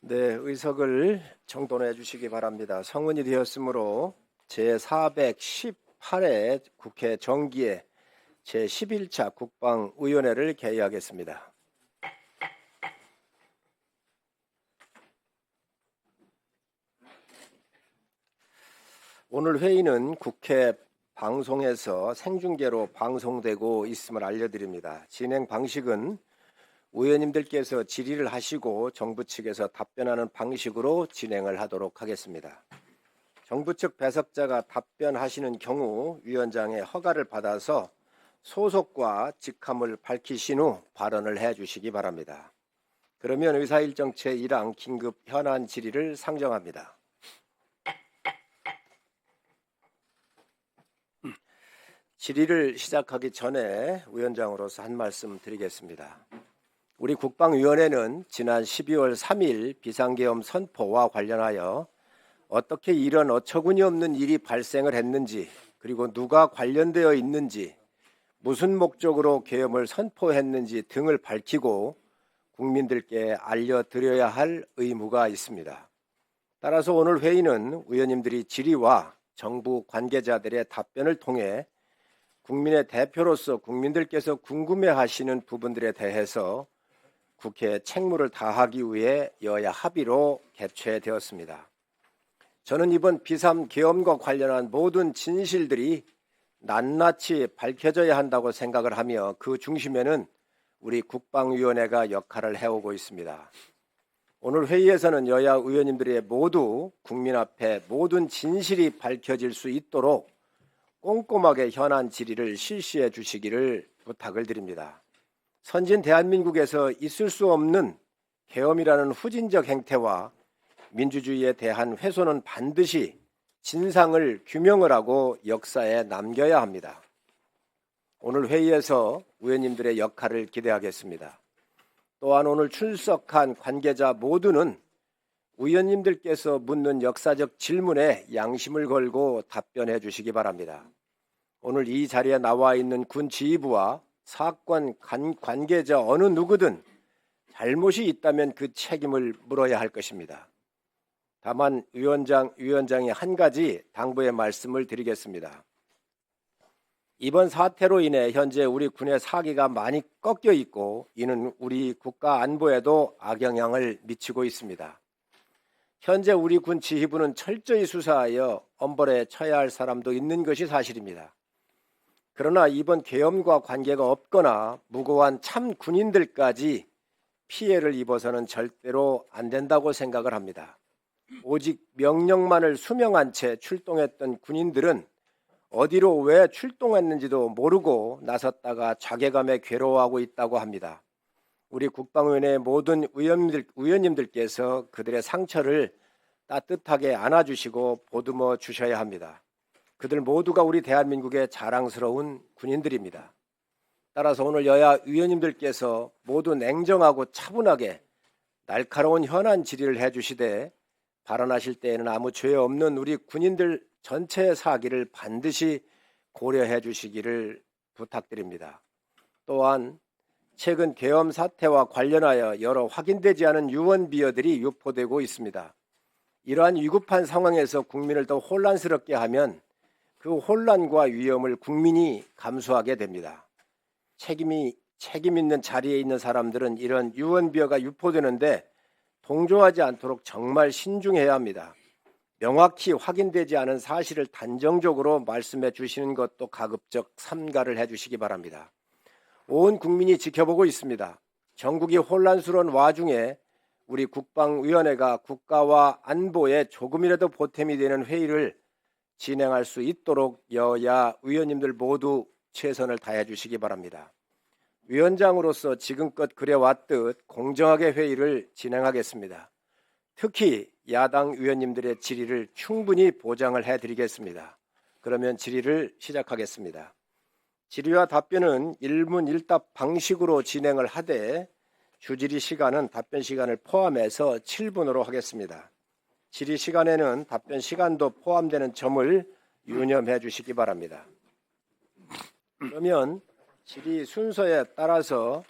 네, 의석을 정돈해 주시기 바랍니다. 성은이 되었으므로 제418회 국회 정기에 제11차 국방위원회를 개의하겠습니다. 오늘 회의는 국회 방송에서 생중계로 방송되고 있음을 알려드립니다. 진행 방식은 의원님들께서 질의를 하시고 정부 측에서 답변하는 방식으로 진행을 하도록 하겠습니다. 정부 측 배석자가 답변하시는 경우 위원장의 허가를 받아서 소속과 직함을 밝히신 후 발언을 해주시기 바랍니다. 그러면 의사일정 제1항 긴급 현안 질의를 상정합니다. 질의를 시작하기 전에 위원장으로서 한 말씀 드리겠습니다. 우리 국방위원회는 지난 12월 3일 비상계엄 선포와 관련하여 어떻게 이런 어처구니 없는 일이 발생을 했는지, 그리고 누가 관련되어 있는지, 무슨 목적으로 계엄을 선포했는지 등을 밝히고 국민들께 알려드려야 할 의무가 있습니다. 따라서 오늘 회의는 의원님들이 질의와 정부 관계자들의 답변을 통해 국민의 대표로서 국민들께서 궁금해하시는 부분들에 대해서 국회 책무를 다하기 위해 여야 합의로 개최되었습니다. 저는 이번 비상 계엄과 관련한 모든 진실들이 낱낱이 밝혀져야 한다고 생각을 하며 그 중심에는 우리 국방위원회가 역할을 해오고 있습니다. 오늘 회의에서는 여야 의원님들이 모두 국민 앞에 모든 진실이 밝혀질 수 있도록 꼼꼼하게 현안 질의를 실시해 주시기를 부탁을 드립니다. 선진 대한민국에서 있을 수 없는 계엄이라는 후진적 행태와 민주주의에 대한 훼손은 반드시 진상을 규명을 하고 역사에 남겨야 합니다. 오늘 회의에서 의원님들의 역할을 기대하겠습니다. 또한 오늘 출석한 관계자 모두는 의원님들께서 묻는 역사적 질문에 양심을 걸고 답변해 주시기 바랍니다. 오늘 이 자리에 나와 있는 군 지휘부와 사건 관계자 어느 누구든 잘못이 있다면 그 책임을 물어야 할 것입니다. 다만 위원장이 한 가지 당부의 말씀을 드리겠습니다. 이번 사태로 인해 현재 우리 군의 사기가 많이 꺾여 있고 이는 우리 국가 안보에도 악영향을 미치고 있습니다. 현재 우리 군 지휘부는 철저히 수사하여 엄벌에 처해야 할 사람도 있는 것이 사실입니다. 그러나 이번 계엄과 관계가 없거나 무고한 참 군인들까지 피해를 입어서는 절대로 안 된다고 생각을 합니다. 오직 명령만을 수명한 채 출동했던 군인들은 어디로 왜 출동했는지도 모르고 나섰다가 자괴감에 괴로워하고 있다고 합니다. 우리 국방위원회 모든 의원님들께서 그들의 상처를 따뜻하게 안아주시고 보듬어 주셔야 합니다. 그들 모두가 우리 대한민국의 자랑스러운 군인들입니다. 따라서 오늘 여야 의원님들께서 모두 냉정하고 차분하게 날카로운 현안 질의를 해주시되 발언하실 때에는 아무 죄 없는 우리 군인들 전체의 사기를 반드시 고려해 주시기를 부탁드립니다. 또한 최근 계엄 사태와 관련하여 여러 확인되지 않은 유언 비어들이 유포되고 있습니다. 이러한 위급한 상황에서 국민을 더 혼란스럽게 하면 그 혼란과 위험을 국민이 감수하게 됩니다. 책임 있는 자리에 있는 사람들은 이런 유언비어가 유포되는데 동조하지 않도록 정말 신중해야 합니다. 명확히 확인되지 않은 사실을 단정적으로 말씀해 주시는 것도 가급적 삼가를 해 주시기 바랍니다. 온 국민이 지켜보고 있습니다. 전국이 혼란스러운 와중에 우리 국방위원회가 국가와 안보에 조금이라도 보탬이 되는 회의를 진행할 수 있도록 여야 의원님들 모두 최선을 다해 주시기 바랍니다. 위원장으로서 지금껏 그래왔듯 공정하게 회의를 진행하겠습니다. 특히 야당 의원님들의 질의를 충분히 보장을 해드리겠습니다. 그러면 질의를 시작하겠습니다. 질의와 답변은 일문일답 방식으로 진행을 하되 주질의 시간은 답변 시간을 포함해서 7분으로 하겠습니다. 질의 시간에는 답변 시간도 포함되는 점을 유념해 주시기 바랍니다. 그러면 질의 순서에 따라서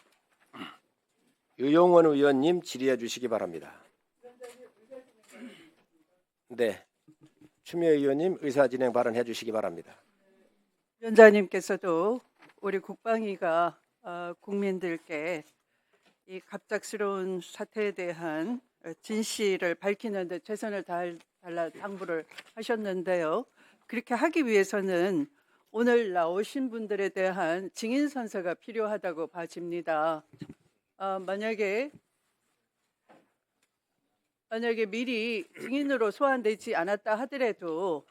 유용원 의원님 질의해 주시기 바랍니다. 네, 추미애 의원님 의사 진행 발언해 주시기 바랍니다. 위원장님께서도 우리 국방위가 국민들께 이 갑작스러운 사태에 대한 진실을 밝히는 데 최선을 다하달라 당부를 하셨는데요. 그렇게 하기 위해서는 오늘 나오신 분들에 대한 증인 선서가 필요하다고 봐집니다. 만약에 미리 증인으로 소환되지 않았다 하더라도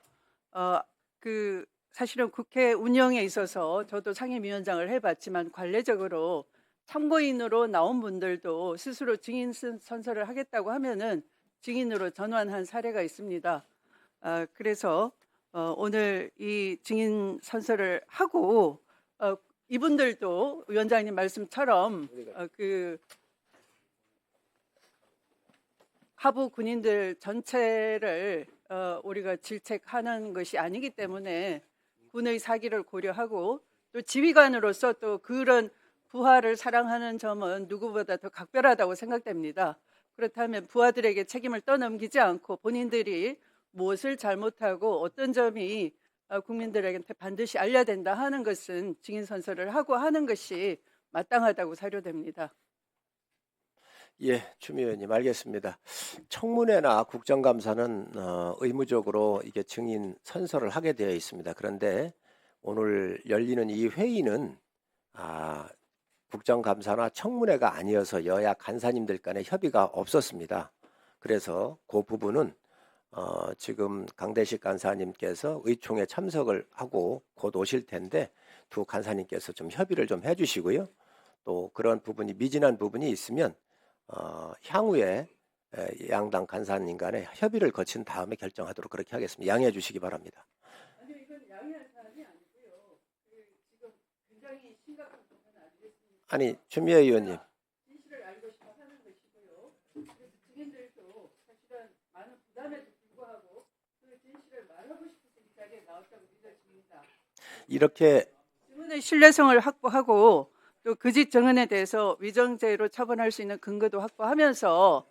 사실은 국회 운영에 있어서 저도 상임위원장을 해봤지만 관례적으로 참고인으로 나온 분들도 스스로 증인 선서를 하겠다고 하면은 증인으로 전환한 사례가 있습니다. 그래서 오늘 이 증인 선서를 하고 이분들도 위원장님 말씀처럼 하부 군인들 전체를 우리가 질책하는 것이 아니기 때문에 군의 사기를 고려하고 또 지휘관으로서 또 그런 부하를 사랑하는 점은 누구보다 더 각별하다고 생각됩니다. 그렇다면 부하들에게 책임을 떠넘기지 않고 본인들이 무엇을 잘못하고 어떤 점이 국민들에게 반드시 알려야 된다 하는 것은 증인 선서를 하고 하는 것이 마땅하다고 사료됩니다. 예, 추미애 의원님 알겠습니다. 청문회나 국정감사는 의무적으로 이게 증인 선서를 하게 되어 있습니다. 그런데 오늘 열리는 이 회의는 국정감사나 청문회가 아니어서 여야 간사님들 간에 협의가 없었습니다. 그래서 그 부분은 지금 강대식 간사님께서 의총에 참석을 하고 곧 오실 텐데 두 간사님께서 좀 협의를 좀 해주시고요. 또 그런 부분이 미진한 부분이 있으면 향후에 양당 간사님 간에 협의를 거친 다음에 결정하도록 그렇게 하겠습니다. 양해해 주시기 바랍니다. 아니요, 이건 양해할 사안이 아니고요. 지금 굉장히 심각한 부분 아니겠습니까? 아니, 추미애 의원님. 진실을 알고 싶어 하는 것이고요. 그래서 증인들도 사실은 많은 부담에도 불구하고 그 진실을 말하고 싶어서 이 자리에 나왔다고 믿어집니다. 이렇게 증언의 신뢰성을 확보하고 또 거짓 증언에 대해서 위정죄로 처벌할 수 있는 근거도 확보하면서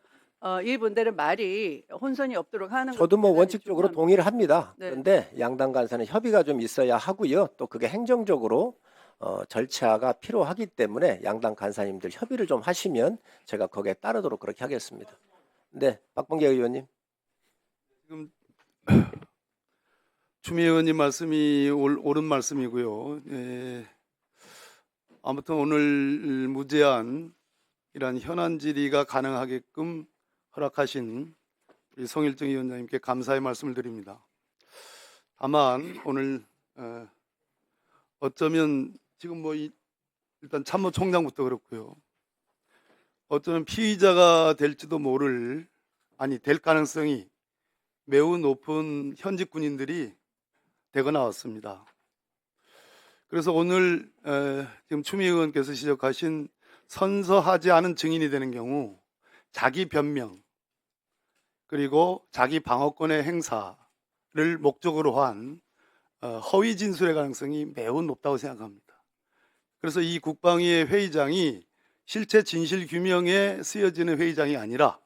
이분들의 말이 혼선이 없도록 하는 저도 뭐 것도 원칙적으로 중요합니다. 동의를 합니다. 네. 그런데 양당 간사는 협의가 좀 있어야 하고요. 또 그게 행정적으로 절차가 필요하기 때문에 양당 간사님들 협의를 좀 하시면 제가 거기에 따르도록 그렇게 하겠습니다. 네, 박범계 의원님. 지금 추미애 의원님 말씀이 옳은 말씀이고요. 아무튼 오늘 무제한 이런 현안 질의가 가능하게끔 허락하신 우리 송일정 위원장님께 감사의 말씀을 드립니다. 다만 오늘 어쩌면 지금 일단 참모총장부터 그렇고요. 어쩌면 피의자가 될지도 될 가능성이 매우 높은 현직 군인들이 대거 나왔습니다. 그래서 오늘 지금 추미애 의원께서 지적하신 선서하지 않은 증인이 되는 경우 자기 변명 그리고 자기 방어권의 행사를 목적으로 한 허위 진술의 가능성이 매우 높다고 생각합니다. 그래서 이 국방위의 회의장이 실체 진실 규명에 쓰여지는 회의장이 아니라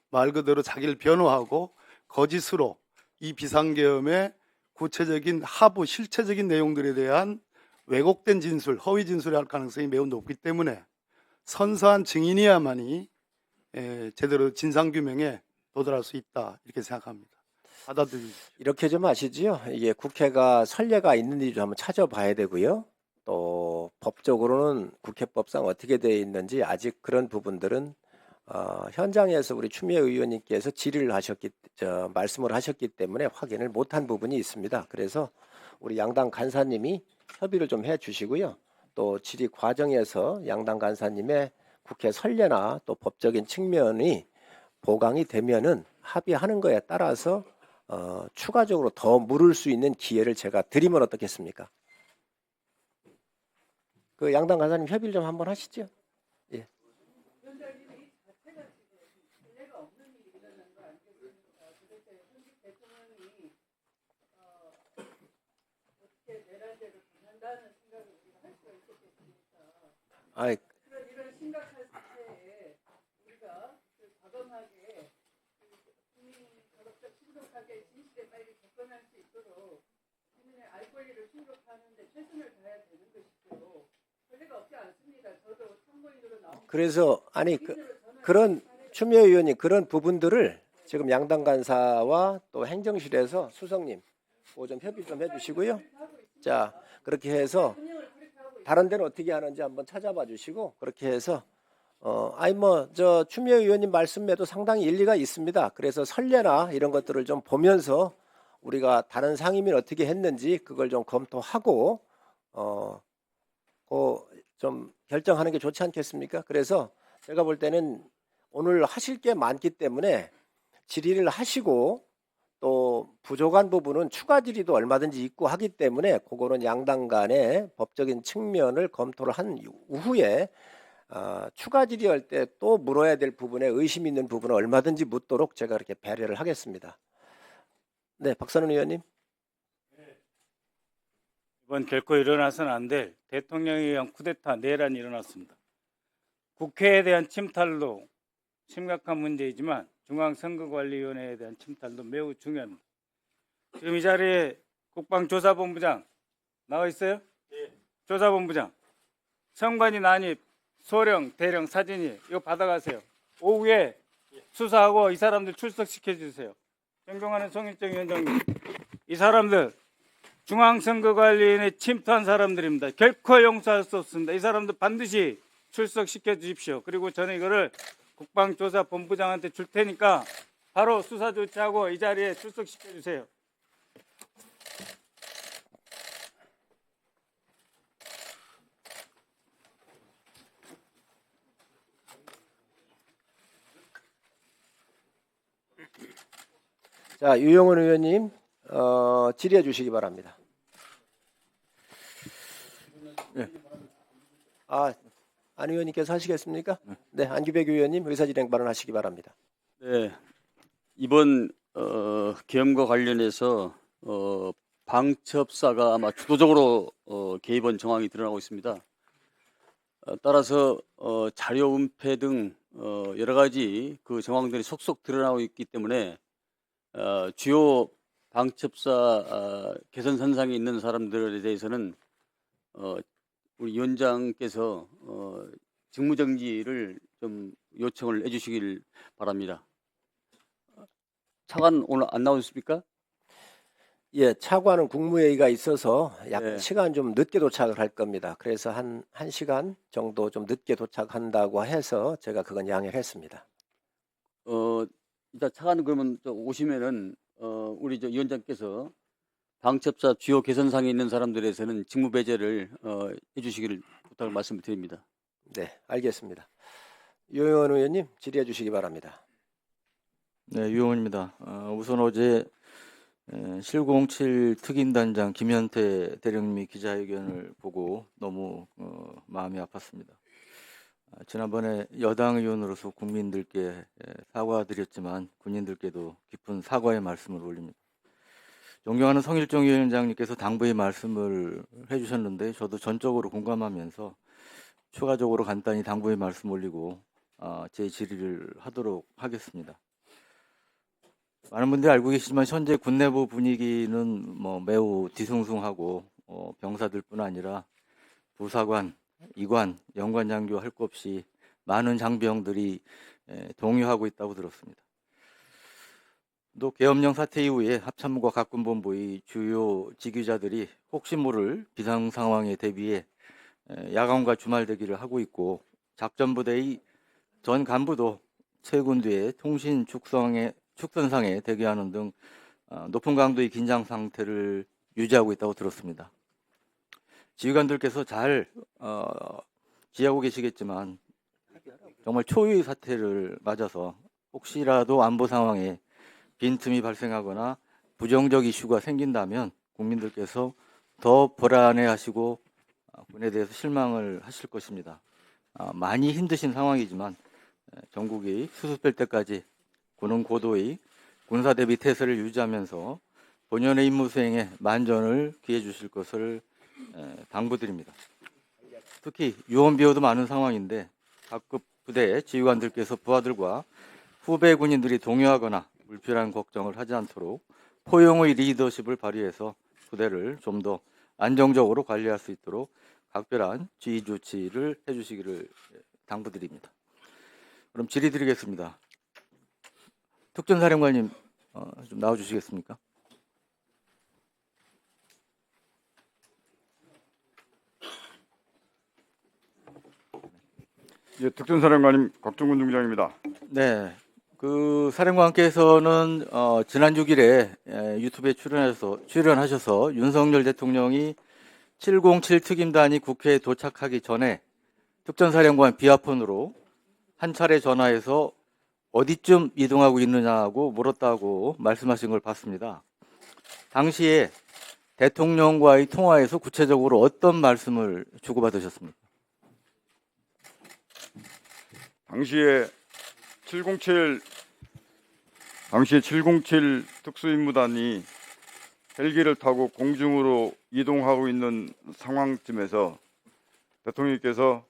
말 그대로 자기를 변호하고 거짓으로 이 비상계엄의 구체적인 하부 실체적인 내용들에 대한 왜곡된 진술, 허위 진술을 할 가능성이 매우 높기 때문에 선서한 증인이야만이 제대로 진상규명에 도달할 수 있다 이렇게 생각합니다. 받아들이십시오. 이렇게 좀 아시지요? 이게 국회가 선례가 있는지 좀 한번 찾아봐야 되고요. 또 법적으로는 국회법상 어떻게 되어 있는지 아직 그런 부분들은 현장에서 우리 추미애 의원님께서 질의를 말씀을 하셨기 때문에 확인을 못한 부분이 있습니다. 그래서 우리 양당 간사님이 협의를 좀 해주시고요. 또 질의 과정에서 양당 간사님의 국회 선례나 또 법적인 측면이 보강이 되면은 합의하는 거에 따라서 추가적으로 더 물을 수 있는 기회를 제가 드리면 어떻겠습니까? 그 양당 간사님 협의를 좀 한번 하시죠. 예. 이런 심각한 사태에 우리가 과감하게 국민 도덕적 명확하게 진실에 빨리 접근할 수 있도록 시민의 알 권리를 충족하는데 최선을 다해야 되는 것이죠. 권리가 없지 않습니다. 저도 참고인으로 나온 그래서 그런 추미애 의원님 그런 부분들을 지금 양당 간사와 또 행정실에서 수석님 그거 좀 협의 좀 해주시고요. 자 그렇게 해서 다른 데는 어떻게 하는지 한번 찾아봐 주시고 그렇게 해서 아니 뭐 저 추미애 의원님 말씀에도 상당히 일리가 있습니다. 그래서 선례나 이런 것들을 좀 보면서 우리가 다른 상임위는 어떻게 했는지 그걸 좀 검토하고 좀 결정하는 게 좋지 않겠습니까? 그래서 제가 볼 때는 오늘 하실 게 많기 때문에 질의를 하시고 또 부족한 부분은 추가 질의도 얼마든지 있고 하기 때문에 그거는 양당 간의 법적인 측면을 검토를 한 이후에 추가 질의할 때 또 물어야 될 부분에 의심 있는 부분은 얼마든지 묻도록 제가 이렇게 배려를 하겠습니다. 네, 박선원 의원님. 이번 결코 일어나서는 안 될 대통령에 의한 쿠데타 내란이 일어났습니다. 국회에 대한 침탈도 심각한 문제이지만 중앙선거관리위원회에 대한 침탈도 매우 중요합니다. 지금 이 자리에 국방조사본부장 나와 있어요? 네. 조사본부장, 선관위 난입, 소령, 대령, 사진이 이거 받아가세요. 오후에 수사하고 이 사람들 출석시켜 주세요. 존경하는 송일정 위원장님, 이 사람들 중앙선거관리위원회 침투한 사람들입니다. 결코 용서할 수 없습니다. 이 사람들 반드시 출석시켜 주십시오. 그리고 저는 이거를 국방조사본부장한테 줄 테니까 바로 수사 조치하고 이 자리에 출석시켜 주세요. 자, 유영원 의원님 질의해 주시기 바랍니다. 네. 안 의원님께서 하시겠습니까? 네, 안규백 의원님 의사진행 발언하시기 바랍니다. 네, 이번 계엄과 관련해서 방첩사가 아마 주도적으로 개입한 정황이 드러나고 있습니다. 따라서 자료 은폐 등 여러 가지 그 정황들이 속속 드러나고 있기 때문에 주요 방첩사 개선 선상에 있는 사람들에 대해서는 우리 위원장께서 직무정지를 좀 요청을 해주시길 바랍니다. 차관 오늘 안 나오셨습니까? 예, 차관은 국무회의가 있어서 약간 네. 시간 좀 늦게 도착을 할 겁니다. 그래서 한 시간 정도 좀 늦게 도착한다고 해서 제가 그건 양해를 했습니다. 일단 차관 그러면 오시면은 우리 위원장께서 방첩사 주요 개선상에 있는 사람들에서는 직무 배제를 해주시기를 부탁을 말씀드립니다. 네, 알겠습니다. 유영원 의원님 질의해 주시기 바랍니다. 네, 유영원입니다. 우선 어제 707 특임단장 김현태 대령님이 기자회견을 보고 너무 마음이 아팠습니다. 지난번에 여당 의원으로서 국민들께 사과드렸지만 군인들께도 깊은 사과의 말씀을 올립니다. 존경하는 성일정 위원장님께서 당부의 말씀을 해주셨는데 저도 전적으로 공감하면서 추가적으로 간단히 당부의 말씀 올리고 제 질의를 하도록 하겠습니다. 많은 분들이 알고 계시지만 현재 군 내부 분위기는 매우 뒤숭숭하고 병사들뿐 아니라 부사관, 이관, 연관 장교 할 것 없이 많은 장병들이 동요하고 있다고 들었습니다. 또 계엄령 사태 이후에 합참과 각군본부의 주요 지휘자들이 혹시 모를 비상 상황에 대비해 야간과 주말 대기를 하고 있고 작전부대의 전 간부도 최군뒤에 통신 축선상에 대기하는 등 높은 강도의 긴장 상태를 유지하고 있다고 들었습니다. 지휘관들께서 잘 지휘하고 계시겠지만 정말 초유의 사태를 맞아서 혹시라도 안보 상황에 빈틈이 발생하거나 부정적 이슈가 생긴다면 국민들께서 더 불안해하시고 군에 대해서 실망을 하실 것입니다. 많이 힘드신 상황이지만 전국이 수습될 때까지 군은 고도의 군사 대비 태세를 유지하면서 본연의 임무 수행에 만전을 기해 주실 것을 당부드립니다. 특히 유언 비어도 많은 상황인데 각급 부대 지휘관들께서 부하들과 후배 군인들이 동요하거나 불필요한 걱정을 하지 않도록 포용의 리더십을 발휘해서 부대를 좀 더 안정적으로 관리할 수 있도록 각별한 지휘 조치를 해주시기를 당부드립니다. 그럼 질의드리겠습니다. 특전사령관님 좀 나와주시겠습니까? 예, 특전사령관님 곽종근 중장입니다. 네, 그 사령관께서는 지난 6일에 유튜브에 출연하셔서 윤석열 대통령이 707 특임단이 국회에 도착하기 전에 특전사령관 비아폰으로 한 차례 전화해서 어디쯤 이동하고 있느냐고 물었다고 말씀하신 걸 봤습니다. 당시에 대통령과의 통화에서 구체적으로 어떤 말씀을 주고받으셨습니까? 당시에 707 특수임무단이 헬기를 타고 공중으로 이동하고 있는 상황쯤에서 대통령께서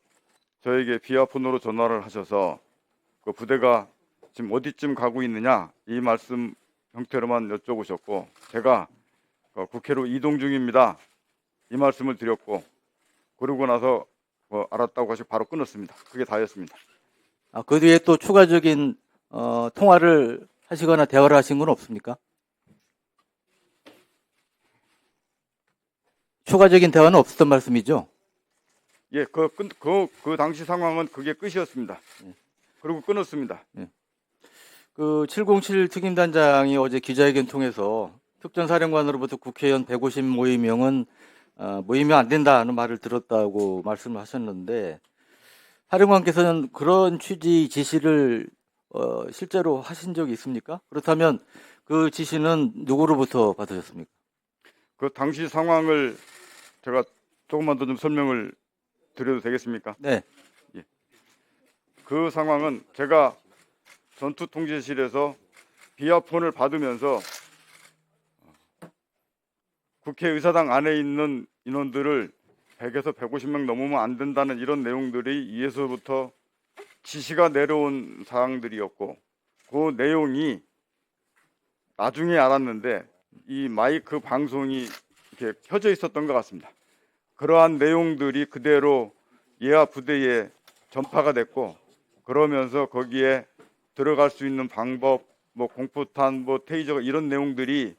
저에게 비아폰으로 전화를 하셔서 그 부대가 지금 어디쯤 가고 있느냐 이 말씀 형태로만 여쭤보셨고, 제가 국회로 이동 중입니다 이 말씀을 드렸고, 그러고 나서 알았다고 하시고 바로 끊었습니다. 그게 다였습니다. 그 뒤에 또 추가적인 통화를 하시거나 대화를 하신 건 없습니까? 추가적인 대화는 없었던 말씀이죠? 예, 그 당시 상황은 그게 끝이었습니다. 그리고 끊었습니다. 그 707 특임단장이 어제 기자회견 통해서 특전사령관으로부터 국회의원 150모임명은 모이면 안 된다는 말을 들었다고 말씀을 하셨는데, 사령관께서는 그런 취지 지시를 실제로 하신 적이 있습니까? 그렇다면 그 지시는 누구로부터 받으셨습니까? 그 당시 상황을 제가 조금만 더 좀 설명을 드려도 되겠습니까? 네. 그 상황은 제가 전투통제실에서 비아폰을 받으면서 국회의사당 안에 있는 인원들을 100에서 150명 넘으면 안 된다는 이런 내용들이 위에서부터 지시가 내려온 사항들이었고, 그 내용이 나중에 알았는데 이 마이크 방송이 이렇게 켜져 있었던 것 같습니다. 그러한 내용들이 그대로 예하 부대에 전파가 됐고, 그러면서 거기에 들어갈 수 있는 방법, 뭐 공포탄, 뭐 테이저 이런 내용들이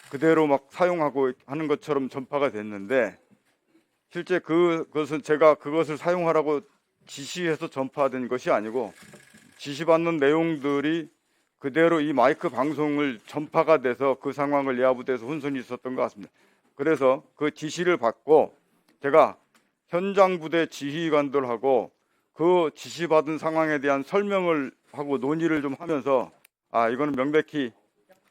그대로 막 사용하고 하는 것처럼 전파가 됐는데, 실제 그것은 제가 그것을 사용하라고 지시해서 전파된 것이 아니고 지시받는 내용들이 그대로 이 마이크 방송을 전파가 돼서 그 상황을 예하부대에서 혼선이 있었던 것 같습니다. 그래서 그 지시를 받고 제가 현장 부대 지휘관들하고 그 지시받은 상황에 대한 설명을 하고 논의를 좀 하면서 이거는 명백히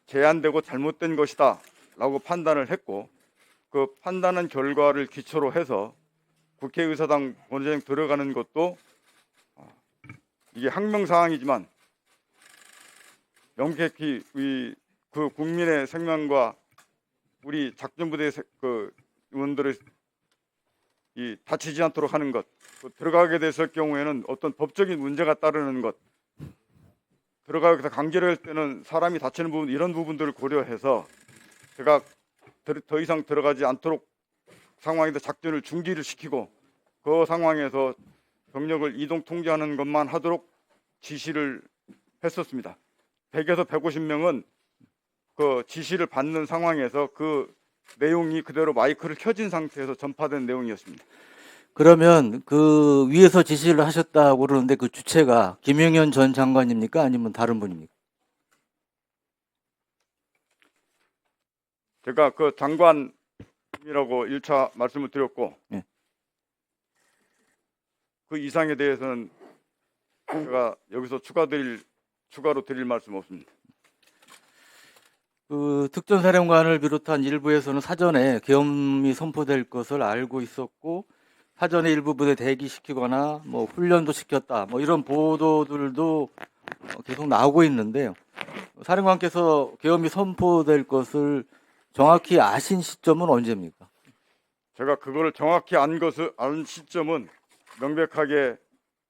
제한되고 잘못된 것이다 라고 판단을 했고, 그 판단한 결과를 기초로 해서 국회의사당 본회의장 들어가는 것도 이게 항명사항이지만 명백히 그 국민의 생명과 우리 작전부대 그 의원들의 다치지 않도록 하는 것, 들어가게 됐을 경우에는 어떤 법적인 문제가 따르는 것, 들어가서 강제로 할 때는 사람이 다치는 부분, 이런 부분들을 고려해서 제가 더 이상 들어가지 않도록 상황에서 작전을 중지를 시키고 그 상황에서 병력을 이동 통제하는 것만 하도록 지시를 했었습니다. 100에서 150명은 그 지시를 받는 상황에서 그 내용이 그대로 마이크를 켜진 상태에서 전파된 내용이었습니다. 그러면 그 위에서 지시를 하셨다고 그러는데 그 주체가 김영현 전 장관입니까? 아니면 다른 분입니까? 제가 그 장관이라고 1차 말씀을 드렸고, 네. 그 이상에 대해서는 제가 여기서 추가로 드릴 말씀 없습니다. 그 특전사령관을 비롯한 일부에서는 사전에 계엄이 선포될 것을 알고 있었고 사전에 일부 부대 대기시키거나 뭐 훈련도 시켰다 뭐 이런 보도들도 계속 나오고 있는데요. 사령관께서 계엄이 선포될 것을 정확히 아신 시점은 언제입니까? 제가 그거를 정확히 안 시점은 명백하게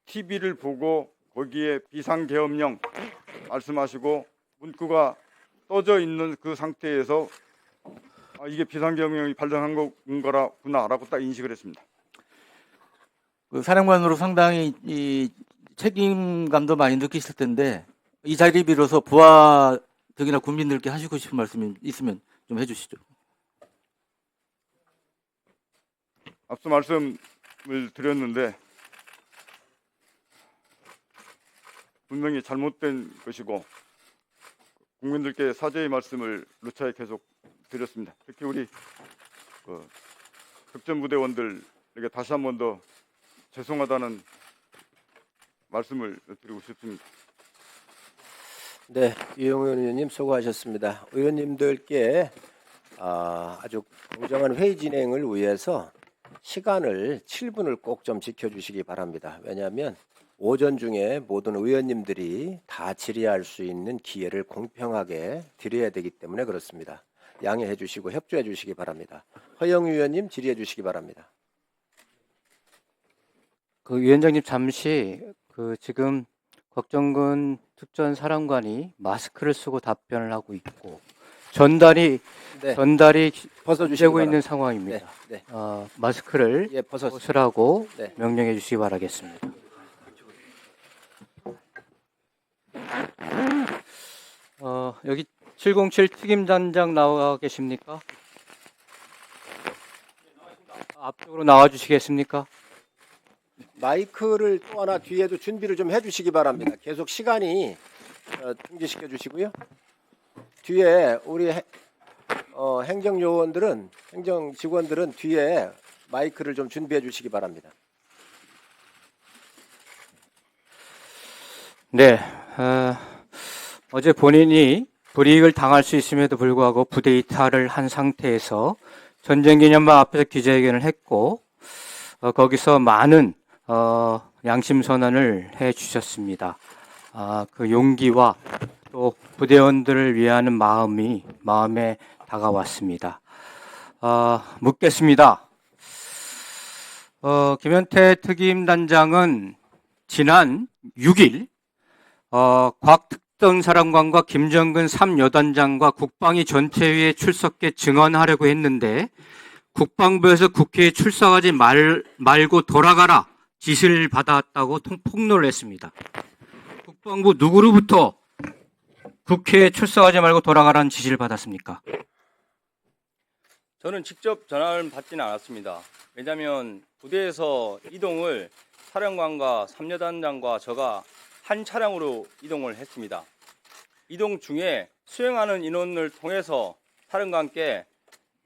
TV를 보고 거기에 비상계엄령 말씀하시고 문구가 떠져 있는 그 상태에서 이게 비상계엄이 발생한 거구나라고 딱 인식을 했습니다. 그 사령관으로 상당히 이 책임감도 많이 느끼실 텐데 이 자리 빌어서 부하 등이나 국민들께 하시고 싶은 말씀이 있으면 좀 해주시죠. 앞서 말씀을 드렸는데 분명히 잘못된 것이고 국민들께 사죄의 말씀을 누차에 계속 드렸습니다. 특히 우리 특전부대원들에게 다시 한 번 더 죄송하다는 말씀을 드리고 싶습니다. 네, 이용현 의원님 수고하셨습니다. 의원님들께 아주 공정한 회의 진행을 위해서 시간을 7분을 꼭 좀 지켜주시기 바랍니다. 왜냐하면 오전 중에 모든 의원님들이 다 질의할 수 있는 기회를 공평하게 드려야 되기 때문에 그렇습니다. 양해해 주시고 협조해 주시기 바랍니다. 허영 의원님 질의해 주시기 바랍니다. 그 위원장님 잠시 지금 곽정근 특전사령관이 마스크를 쓰고 답변을 하고 있고 전달이 네, 벗어주시기 되고 바랍니다. 있는 상황입니다. 네, 마스크를 예, 벗으라고 네. 명령해 주시기 바라겠습니다. 여기 707 특임단장 나와 계십니까? 앞쪽으로 나와 주시겠습니까? 마이크를 또 하나 뒤에도 준비를 좀 해주시기 바랍니다. 계속 시간이 중지시켜 주시고요. 뒤에 우리 행정요원들은 행정 직원들은 뒤에 마이크를 좀 준비해 주시기 바랍니다. 네, 어제 본인이 불이익을 당할 수 있음에도 불구하고 부대 이탈을 한 상태에서 전쟁기념관 앞에서 기자회견을 했고 거기서 많은 양심 선언을 해 주셨습니다. 그 용기와 또 부대원들을 위하는 마음에 다가왔습니다. 묻겠습니다. 김현태 특임단장은 지난 6일 곽 특전사령관과 김정근 3여단장과 국방위 전체회의에 출석해 증언하려고 했는데 국방부에서 국회에 출석하지 말고 돌아가라 지시를 받았다고 폭로를 했습니다. 국방부 누구로부터 국회에 출석하지 말고 돌아가라는 지시를 받았습니까? 저는 직접 전화를 받지는 않았습니다. 왜냐하면 부대에서 이동을 사령관과 3여단장과 저가 한 차량으로 이동을 했습니다. 이동 중에 수행하는 인원을 통해서 사령관께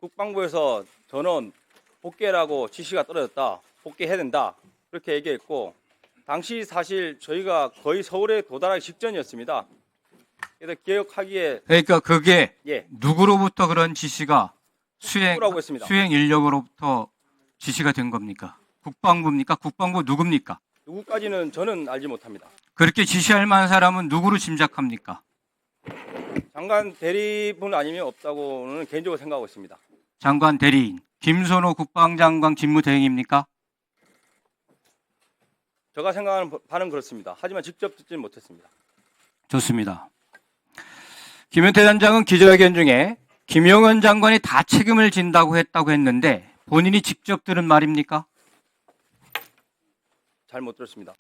국방부에서 전원 복귀라고 지시가 떨어졌다. 복귀해야 된다. 그렇게 얘기했고 당시 사실 저희가 거의 서울에 도달하기 직전이었습니다. 그래서 기억하기에 그러니까 그게 예, 누구로부터 그런 지시가 국방부라고 했습니다. 수행 인력으로부터 지시가 된 겁니까? 국방부입니까? 국방부 누굽니까? 누구까지는 저는 알지 못합니다. 그렇게 지시할 만한 사람은 누구로 짐작합니까? 장관 대리분 아니면 없다고는 개인적으로 생각하고 있습니다. 장관 대리인 김선호 국방장관 직무대행입니까? 제가 생각하는 바는 그렇습니다. 하지만 직접 듣지는 못했습니다. 좋습니다. 김현태 단장은 기자회견 중에 김영원 장관이 다 책임을 진다고 했다고 했는데 본인이 직접 들은 말입니까? 잘 못 들었습니다.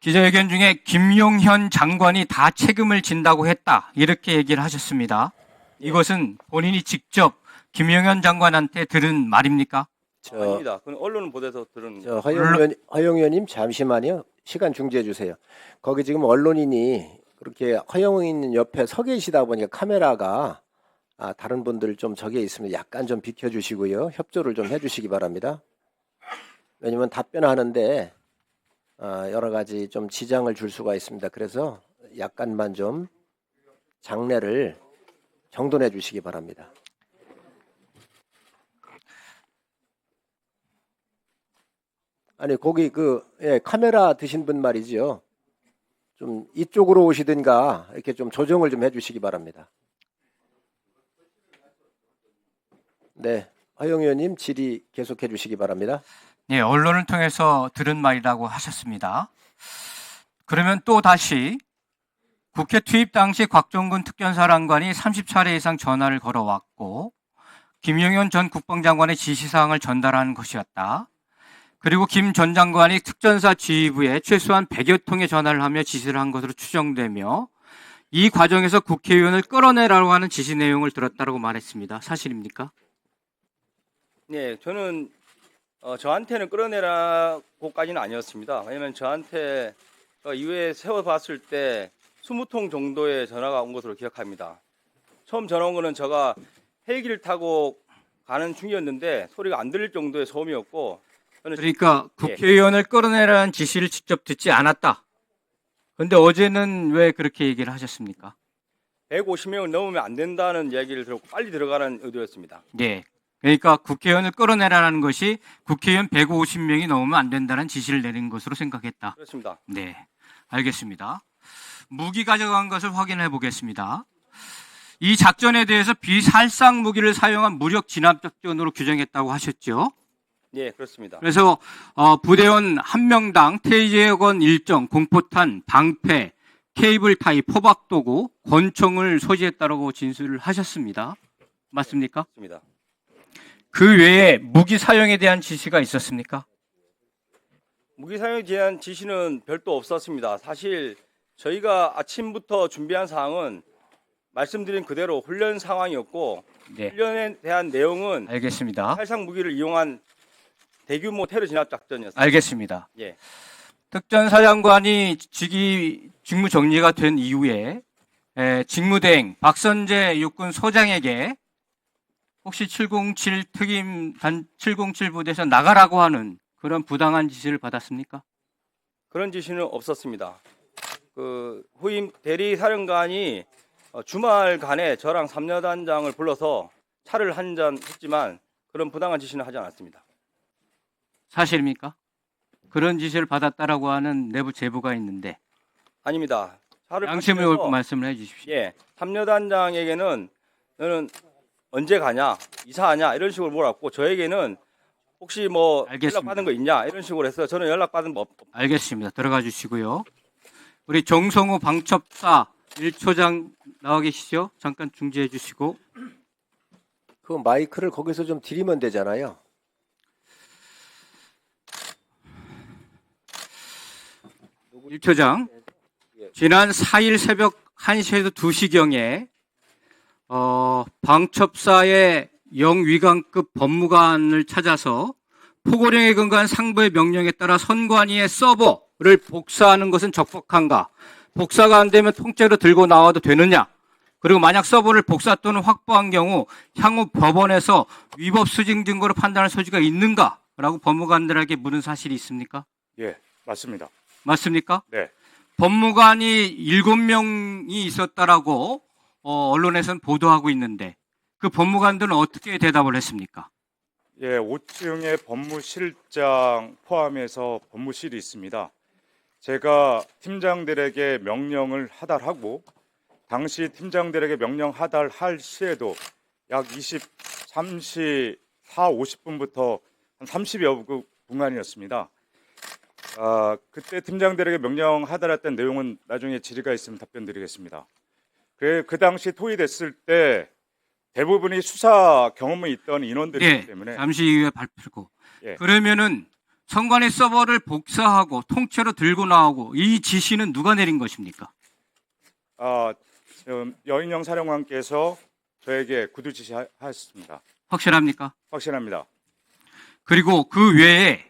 기자회견 중에 김용현 장관이 다 책임을 진다고 했다 이렇게 얘기를 하셨습니다. 이것은 본인이 직접 김용현 장관한테 들은 말입니까? 아닙니다. 그건 언론 보도에서 들은 허영 의원님 잠시만요. 시간 중지해 주세요. 거기 지금 언론인이 그렇게 허영 의원님 옆에 서 계시다 보니까 카메라가 다른 분들 좀 저기에 있으면 약간 좀 비켜주시고요. 협조를 좀 해주시기 바랍니다. 왜냐면 답변하는데 여러 가지 좀 지장을 줄 수가 있습니다. 그래서 약간만 좀 장례를 정돈해 주시기 바랍니다. 아니 거기 카메라 드신 분 말이죠. 좀 이쪽으로 오시든가 이렇게 좀 조정을 좀 해주시기 바랍니다. 네, 허영 의원님 질의 계속해 주시기 바랍니다. 예, 언론을 통해서 들은 말이라고 하셨습니다. 그러면 또 다시 국회 투입 당시 곽종근 특전사령관이 30차례 이상 전화를 걸어왔고 김용현 전 국방장관의 지시사항을 전달하는 것이었다. 그리고 김 전 장관이 특전사 지휘부에 최소한 100여 통의 전화를 하며 지시를 한 것으로 추정되며 이 과정에서 국회의원을 끌어내라고 하는 지시 내용을 들었다고 말했습니다. 사실입니까? 네, 저는 저한테는 끌어내라고까지는 아니었습니다. 왜냐하면 저한테 이후에 세워봤을 때 20통 정도의 전화가 온 것으로 기억합니다. 처음 전화 온 거는 제가 헬기를 타고 가는 중이었는데 소리가 안 들릴 정도의 소음이었고 저는 그러니까 국회의원을 끌어내라는 지시를 직접 듣지 않았다. 그런데 어제는 왜 그렇게 얘기를 하셨습니까? 150명을 넘으면 안 된다는 얘기를 들었고 빨리 들어가는 의도였습니다. 네. 그러니까 국회의원을 끌어내라는 것이 국회의원 150명이 넘으면 안 된다는 지시를 내린 것으로 생각했다. 그렇습니다. 네. 알겠습니다. 무기 가져간 것을 확인해 보겠습니다. 이 작전에 대해서 비살상 무기를 사용한 무력 진압 작전으로 규정했다고 하셨죠? 네, 그렇습니다. 그래서 부대원 1명당 테이저건 1정, 공포탄, 방패, 케이블 타이, 포박도구, 권총을 소지했다고 진술을 하셨습니다. 맞습니까? 맞습니다. 그 외에 무기 사용에 대한 지시가 있었습니까? 무기 사용에 대한 지시는 별도 없었습니다. 사실 저희가 아침부터 준비한 사항은 말씀드린 그대로 훈련 상황이었고 네. 훈련에 대한 내용은 알겠습니다. 살상 무기를 이용한 대규모 테러 진압 작전이었습니다. 알겠습니다. 예. 특전사령관이 직무 정리가 된 이후에 직무대행 박선재 육군 소장에게 혹시 707 특임 707 부대에서 나가라고 하는 그런 부당한 지시를 받았습니까? 그런 지시는 없었습니다. 그 후임 대리 사령관이 주말간에 저랑 삼여단장을 불러서 차를 한잔 했지만 그런 부당한 지시는 하지 않았습니다. 사실입니까? 그런 지시를 받았다라고 하는 내부 제보가 있는데 아닙니다. 차를 양심을 마시면서 옳고 말씀을 해주십시오. 예, 삼여단장에게는 너는 언제 가냐, 이사하냐 이런 식으로 물었고 저에게는 혹시 뭐 알겠습니다. 연락받은 거 있냐 이런 식으로 해서 저는 연락받은 거 알겠습니다. 들어가 주시고요. 우리 정성호 방첩사 1초장 나와 계시죠? 잠깐 중지해 주시고. 그 마이크를 거기서 좀 드리면 되잖아요. 일초장 지난 4일 새벽 1시에서 2시경에 방첩사의 영위관급 법무관을 찾아서 포고령에 근거한 상부의 명령에 따라 선관위의 서버를 복사하는 것은 적법한가? 복사가 안 되면 통째로 들고 나와도 되느냐? 그리고 만약 서버를 복사 또는 확보한 경우 향후 법원에서 위법 수증 증거로 판단할 소지가 있는가? 라고 법무관들에게 물은 사실이 있습니까? 예, 맞습니다. 맞습니까? 네. 법무관이 7명이 있었다라고 언론에서는 보도하고 있는데 그 법무관들은 어떻게 대답을 했습니까? 예, 5층에 법무실장 포함해서 법무실이 있습니다. 제가 팀장들에게 명령을 하달하고 당시 팀장들에게 명령 하달할 시에도 약 23시 4, 50분부터 한 30여 분간이었습니다. 그때 팀장들에게 명령 하달했던 내용은 나중에 질의가 있으면 답변드리겠습니다. 그 당시 토의됐을 때 대부분이 수사 경험이 있던 인원들이기 네, 때문에 잠시 후에 발표고. 예. 그러면은 선관위 서버를 복사하고 통째로 들고 나오고 이 지시는 누가 내린 것입니까? 지금 여인영 사령관께서 저에게 구두 지시하셨습니다. 확실합니까? 확실합니다. 그리고 그 외에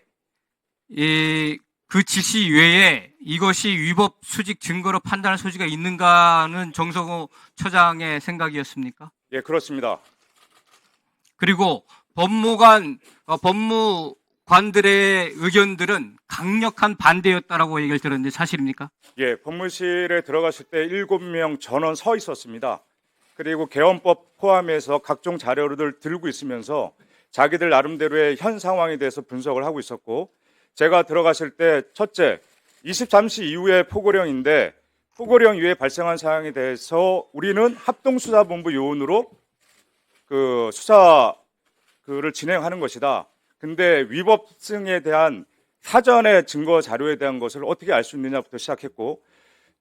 그 지시 외에 이것이 위법 수직 증거로 판단할 소지가 있는가는 정성호 처장의 생각이었습니까? 예, 그렇습니다. 그리고 법무관들의 의견들은 강력한 반대였다라고 얘기를 들었는데 사실입니까? 예, 법무실에 들어갔을 때 7명 전원 서 있었습니다. 그리고 개헌법 포함해서 각종 자료를 들고 있으면서 자기들 나름대로의 현 상황에 대해서 분석을 하고 있었고 제가 들어갔을 때 첫째, 23시 이후에 포고령인데 포고령 이후에 발생한 사항에 대해서 우리는 합동수사본부 요원으로 그 수사를 진행하는 것이다. 근데 위법성에 대한 사전의 증거 자료에 대한 것을 어떻게 알 수 있느냐부터 시작했고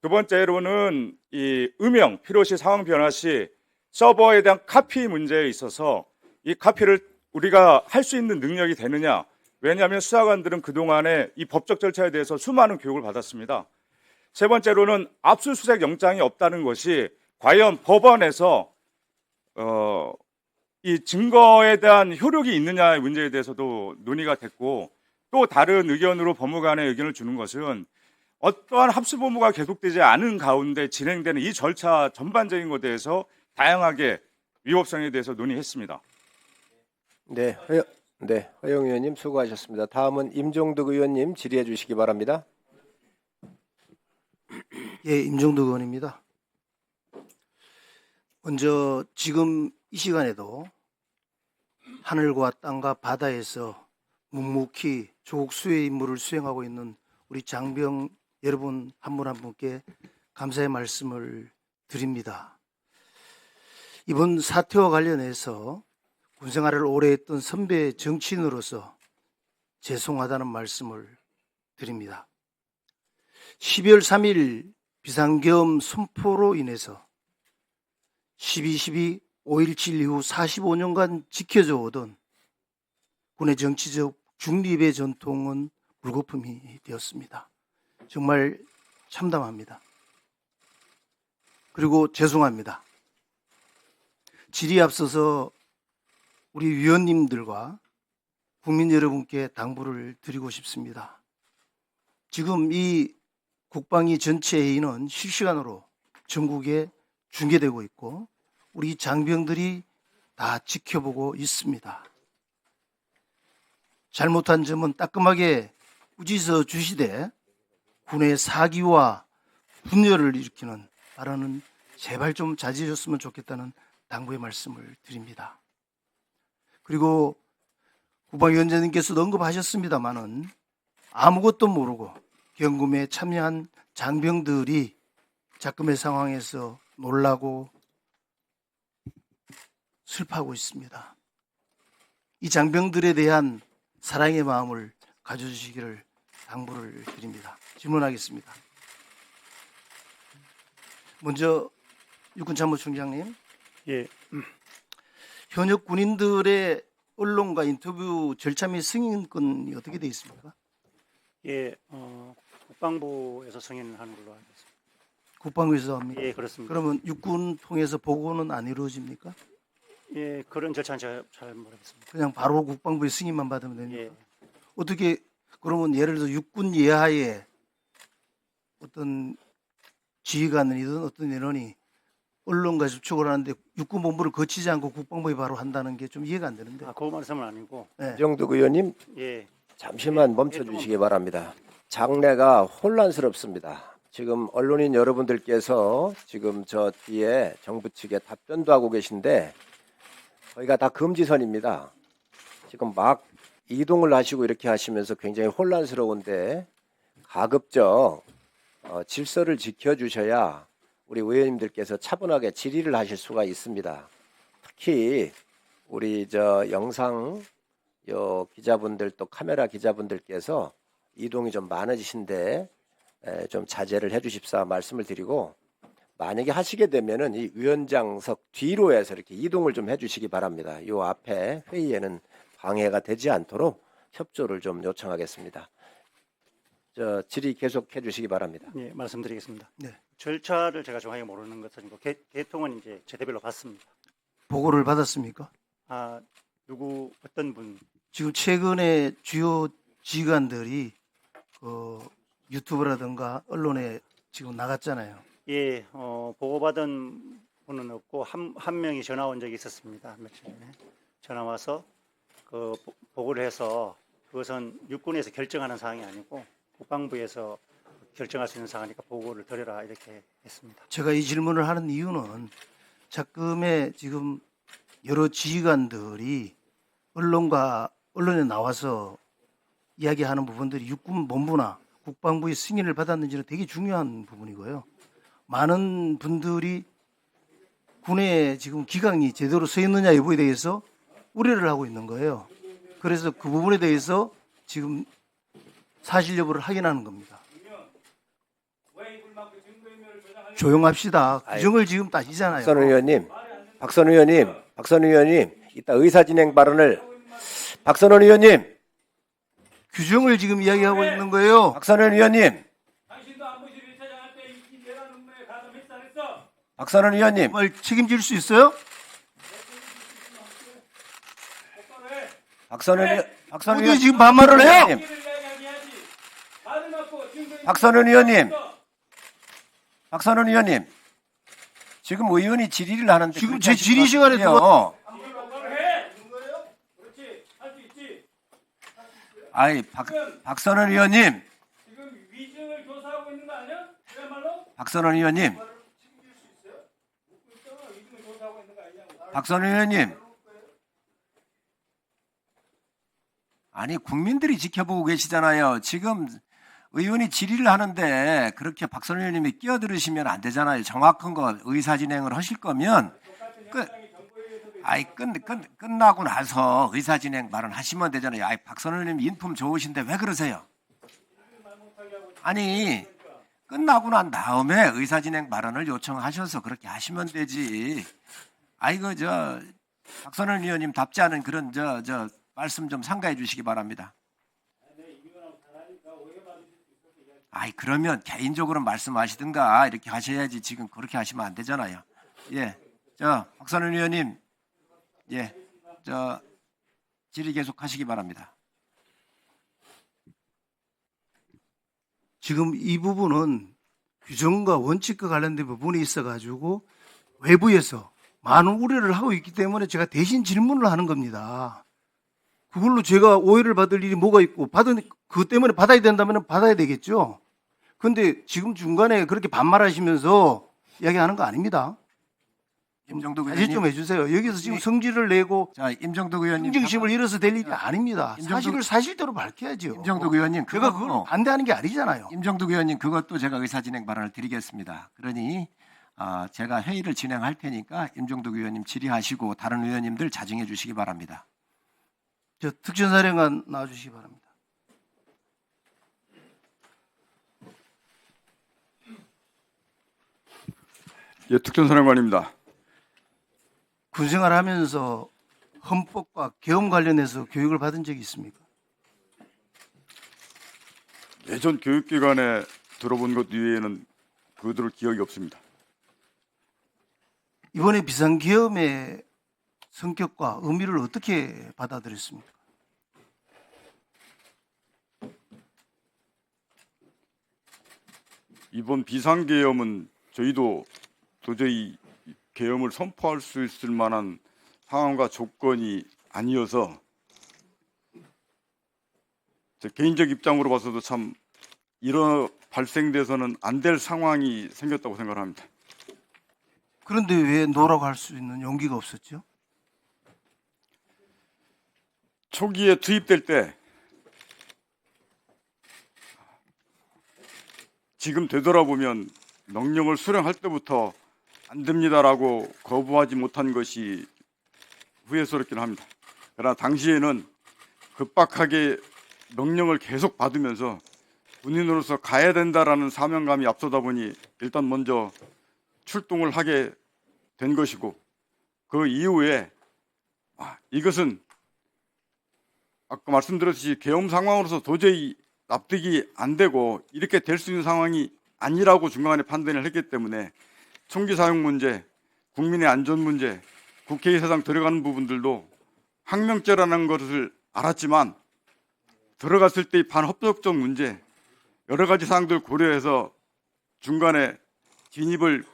두 번째로는 이 음영 필요시 상황 변화 시 서버에 대한 카피 문제에 있어서 이 카피를 우리가 할 수 있는 능력이 되느냐. 왜냐하면 수사관들은 그동안에 이 법적 절차에 대해서 수많은 교육을 받았습니다. 세 번째로는 압수수색 영장이 없다는 것이 과연 법원에서 이 증거에 대한 효력이 있느냐의 문제에 대해서도 논의가 됐고, 또 다른 의견으로 법무관의 의견을 주는 것은 어떠한 합수보무가 계속되지 않은 가운데 진행되는 이 절차 전반적인 것에 대해서 다양하게 위법성에 대해서 논의했습니다. 네, 허영 의원님 수고하셨습니다. 다음은 임종득 의원님 질의해 주시기 바랍니다. 예, 임종득 의원입니다. 먼저 지금 이 시간에도 하늘과 땅과 바다에서 묵묵히 조국 수의 임무를 수행하고 있는 우리 장병 여러분 한 분 한 분께 감사의 말씀을 드립니다. 이번 사태와 관련해서 군생활을 오래 했던 선배 정치인으로서 죄송하다는 말씀을 드립니다. 12월 3일 비상계엄 선포로 인해서 12.12, 5.17 이후 45년간 지켜져 오던 군의 정치적 중립의 전통은 물거품이 되었습니다. 정말 참담합니다. 그리고 죄송합니다. 질의에 앞서서 우리 위원님들과 국민 여러분께 당부를 드리고 싶습니다. 지금 이 국방위 전체 회의는 실시간으로 전국에 중계되고 있고 우리 장병들이 다 지켜보고 있습니다. 잘못한 점은 따끔하게 꾸짖어 주시되 군의 사기와 분열을 일으키는 발언은 제발 좀 자제해 줬으면 좋겠다는 당부의 말씀을 드립니다. 그리고 국방위원장님께서도 언급하셨습니다마는 아무것도 모르고 경금에 참여한 장병들이 작금의 상황에서 놀라고 슬퍼하고 있습니다. 이 장병들에 대한 사랑의 마음을 가져주시기를 당부를 드립니다. 질문하겠습니다. 먼저 육군참모총장님, 예, 현역 군인들의 언론과 인터뷰 절차 및 승인권이 어떻게 되어 있습니까? 예, 국방부에서 승인하는 걸로 알고 있습니다. 국방부에서 합니까? 예, 그렇습니다. 그러면 육군 통해서 보고는 안 이루어집니까? 예, 그런 절차는 제가 잘 모르겠습니다. 그냥 바로 국방부의 승인만 받으면 됩니까? 예, 어떻게 그러면 예를 들어 육군 예하에 어떤 지휘관이든 어떤 인원이 언론과 접촉을 하는데 육군본부를 거치지 않고 국방부에 바로 한다는 게 좀 이해가 안 되는데. 그 말씀은 아니고. 네. 임종득 의원님 예, 잠시만 멈춰 주시기 바랍니다. 장내가 혼란스럽습니다. 지금 언론인 여러분들께서 지금 저 뒤에 정부 측에 답변도 하고 계신데 거기가 다 금지선입니다. 지금 막 이동을 하시고 이렇게 하시면서 굉장히 혼란스러운데 가급적 질서를 지켜주셔야 우리 의원님들께서 차분하게 질의를 하실 수가 있습니다. 특히 우리 저 영상 기자분들 또 카메라 기자분들께서 이동이 좀 많으신데 좀 자제를 해주십사 말씀을 드리고, 만약에 하시게 되면은 이 위원장석 뒤로 해서 이렇게 이동을 좀 해주시기 바랍니다. 요 앞에 회의에는 방해가 되지 않도록 협조를 좀 요청하겠습니다. 저 질의 계속 해주시기 바랍니다. 예, 말씀드리겠습니다. 네. 절차를 제가 정확히 모르는 것은 아니고 개통은 이제 제대별로 받습니다. 보고를 받았습니까? 누구 어떤 분? 지금 최근에 주요 지휘관들이 유튜브라든가 언론에 지금 나갔잖아요. 예, 보고받은 분은 없고 한 명이 전화 온 적이 있었습니다. 며칠 전에 전화 와서 그 보고를 해서 그것은 육군에서 결정하는 사항이 아니고 국방부에서 결정할 수 있는 사항이니까 보고를 드려라 이렇게 했습니다. 제가 이 질문을 하는 이유는 작금에 지금 여러 지휘관들이 언론에 나와서 이야기하는 부분들이 육군 본부나 국방부의 승인을 받았는지는 되게 중요한 부분이고요. 많은 분들이 군의 지금 기강이 제대로 서 있느냐 여부에 대해서 우려를 하고 있는 거예요. 그래서 그 부분에 대해서 지금 사실 여부를 확인하는 겁니다. 조용합시다. 아이, 규정을 지금 따지잖아요. 박선 의원님, 이따 의사진행 발언을 박선원 의원님, 규정을 지금 이야기하고 있는 거예요. 박선원 의원님, 당신도 안보실 1차장 할 때 이 내란 음모에 가담했다 했어. 박선원 의원님, 정말 책임질 수 있어요? 박선원 어디 지금 반말을 해요? 의원님, 박선원 의원님, 지금 의원이 질의를 하는데 지금 그렇게 제 하시면 질의 시간에 어떡해요? 아이, 박선원 의원님, 지금 위증을 조사하고 있는 거 아니야? 그야말로 박선원 의원님, 박선원 의원님, 아니 국민들이 지켜보고 계시잖아요. 지금 의원이 질의를 하는데 그렇게 박선원 의원님이 끼어들으시면 안 되잖아요. 정확한 거 의사 진행을 하실 거면 끝나고 나서 의사 진행 발언하시면 되잖아요. 아이, 박선원 의원님 인품 좋으신데 왜 그러세요? 아니 끝나고 난 다음에 의사 진행 발언을 요청하셔서 그렇게 하시면 되지. 아이고 박선원 의원님 답지 않은 그런 말씀 좀 삼가해 주시기 바랍니다. 아이, 그러면 개인적으로 말씀하시든가 이렇게 하셔야지 지금 그렇게 하시면 안 되잖아요. 예. 박선원 의원님, 예. 질의 계속 하시기 바랍니다. 지금 이 부분은 규정과 원칙과 관련된 부분이 있어가지고 외부에서 많은 우려를 하고 있기 때문에 제가 대신 질문을 하는 겁니다. 그걸로 제가 오해를 받을 일이 뭐가 있고 그것 때문에 받아야 된다면 받아야 되겠죠. 그런데 지금 중간에 그렇게 반말하시면서 이야기하는 거 아닙니다. 임정덕 사실 좀 의원님, 해주세요. 여기서 지금 성질을 내고 임정덕 의원님, 평정심을 잃어서 될 일이 아닙니다. 임정덕- 사실을 사실대로 밝혀야죠. 임정덕 의원님, 제가 그걸 반대하는 게 아니잖아요. 임정덕 의원님, 그것도 제가 의사진행 발언을 드리겠습니다. 그러니 제가 회의를 진행할 테니까 임정덕 의원님 질의하시고 다른 의원님들 자정해 주시기 바랍니다. 특전사령관 나와주시기 바랍니다. 예, 특전사령관입니다. 군생활 하면서 헌법과 계엄 관련해서 교육을 받은 적이 있습니까? 예전 교육기관에 들어본 것 이외에는 그들을 기억이 없습니다. 이번에 비상계엄의 성격과 의미를 어떻게 받아들였습니까? 이번 비상계엄은 저희도 도저히 계엄을 선포할 수 있을 만한 상황과 조건이 아니어서 제 개인적 입장으로 봐서도 참 발생돼서는 안 될 상황이 생겼다고 생각합니다. 그런데 왜 노라고 할 수 있는 용기가 없었죠? 초기에 투입될 때 지금 되돌아보면 명령을 수령할 때부터 안 됩니다라고 거부하지 못한 것이 후회스럽긴 합니다. 그러나 당시에는 급박하게 명령을 계속 받으면서 군인으로서 가야 된다라는 사명감이 앞서다 보니 일단 먼저 출동을 하게 된 것이고, 그 이후에 이것은 아까 말씀드렸듯이 계엄 상황으로서 도저히 납득이 안 되고 이렇게 될 수 있는 상황이 아니라고 중간에 판단을 했기 때문에 총기 사용 문제, 국민의 안전 문제, 국회의사당 들어가는 부분들도 항명죄라는 것을 알았지만 들어갔을 때의 반협력적 문제, 여러 가지 사항들 고려해서 중간에 진입을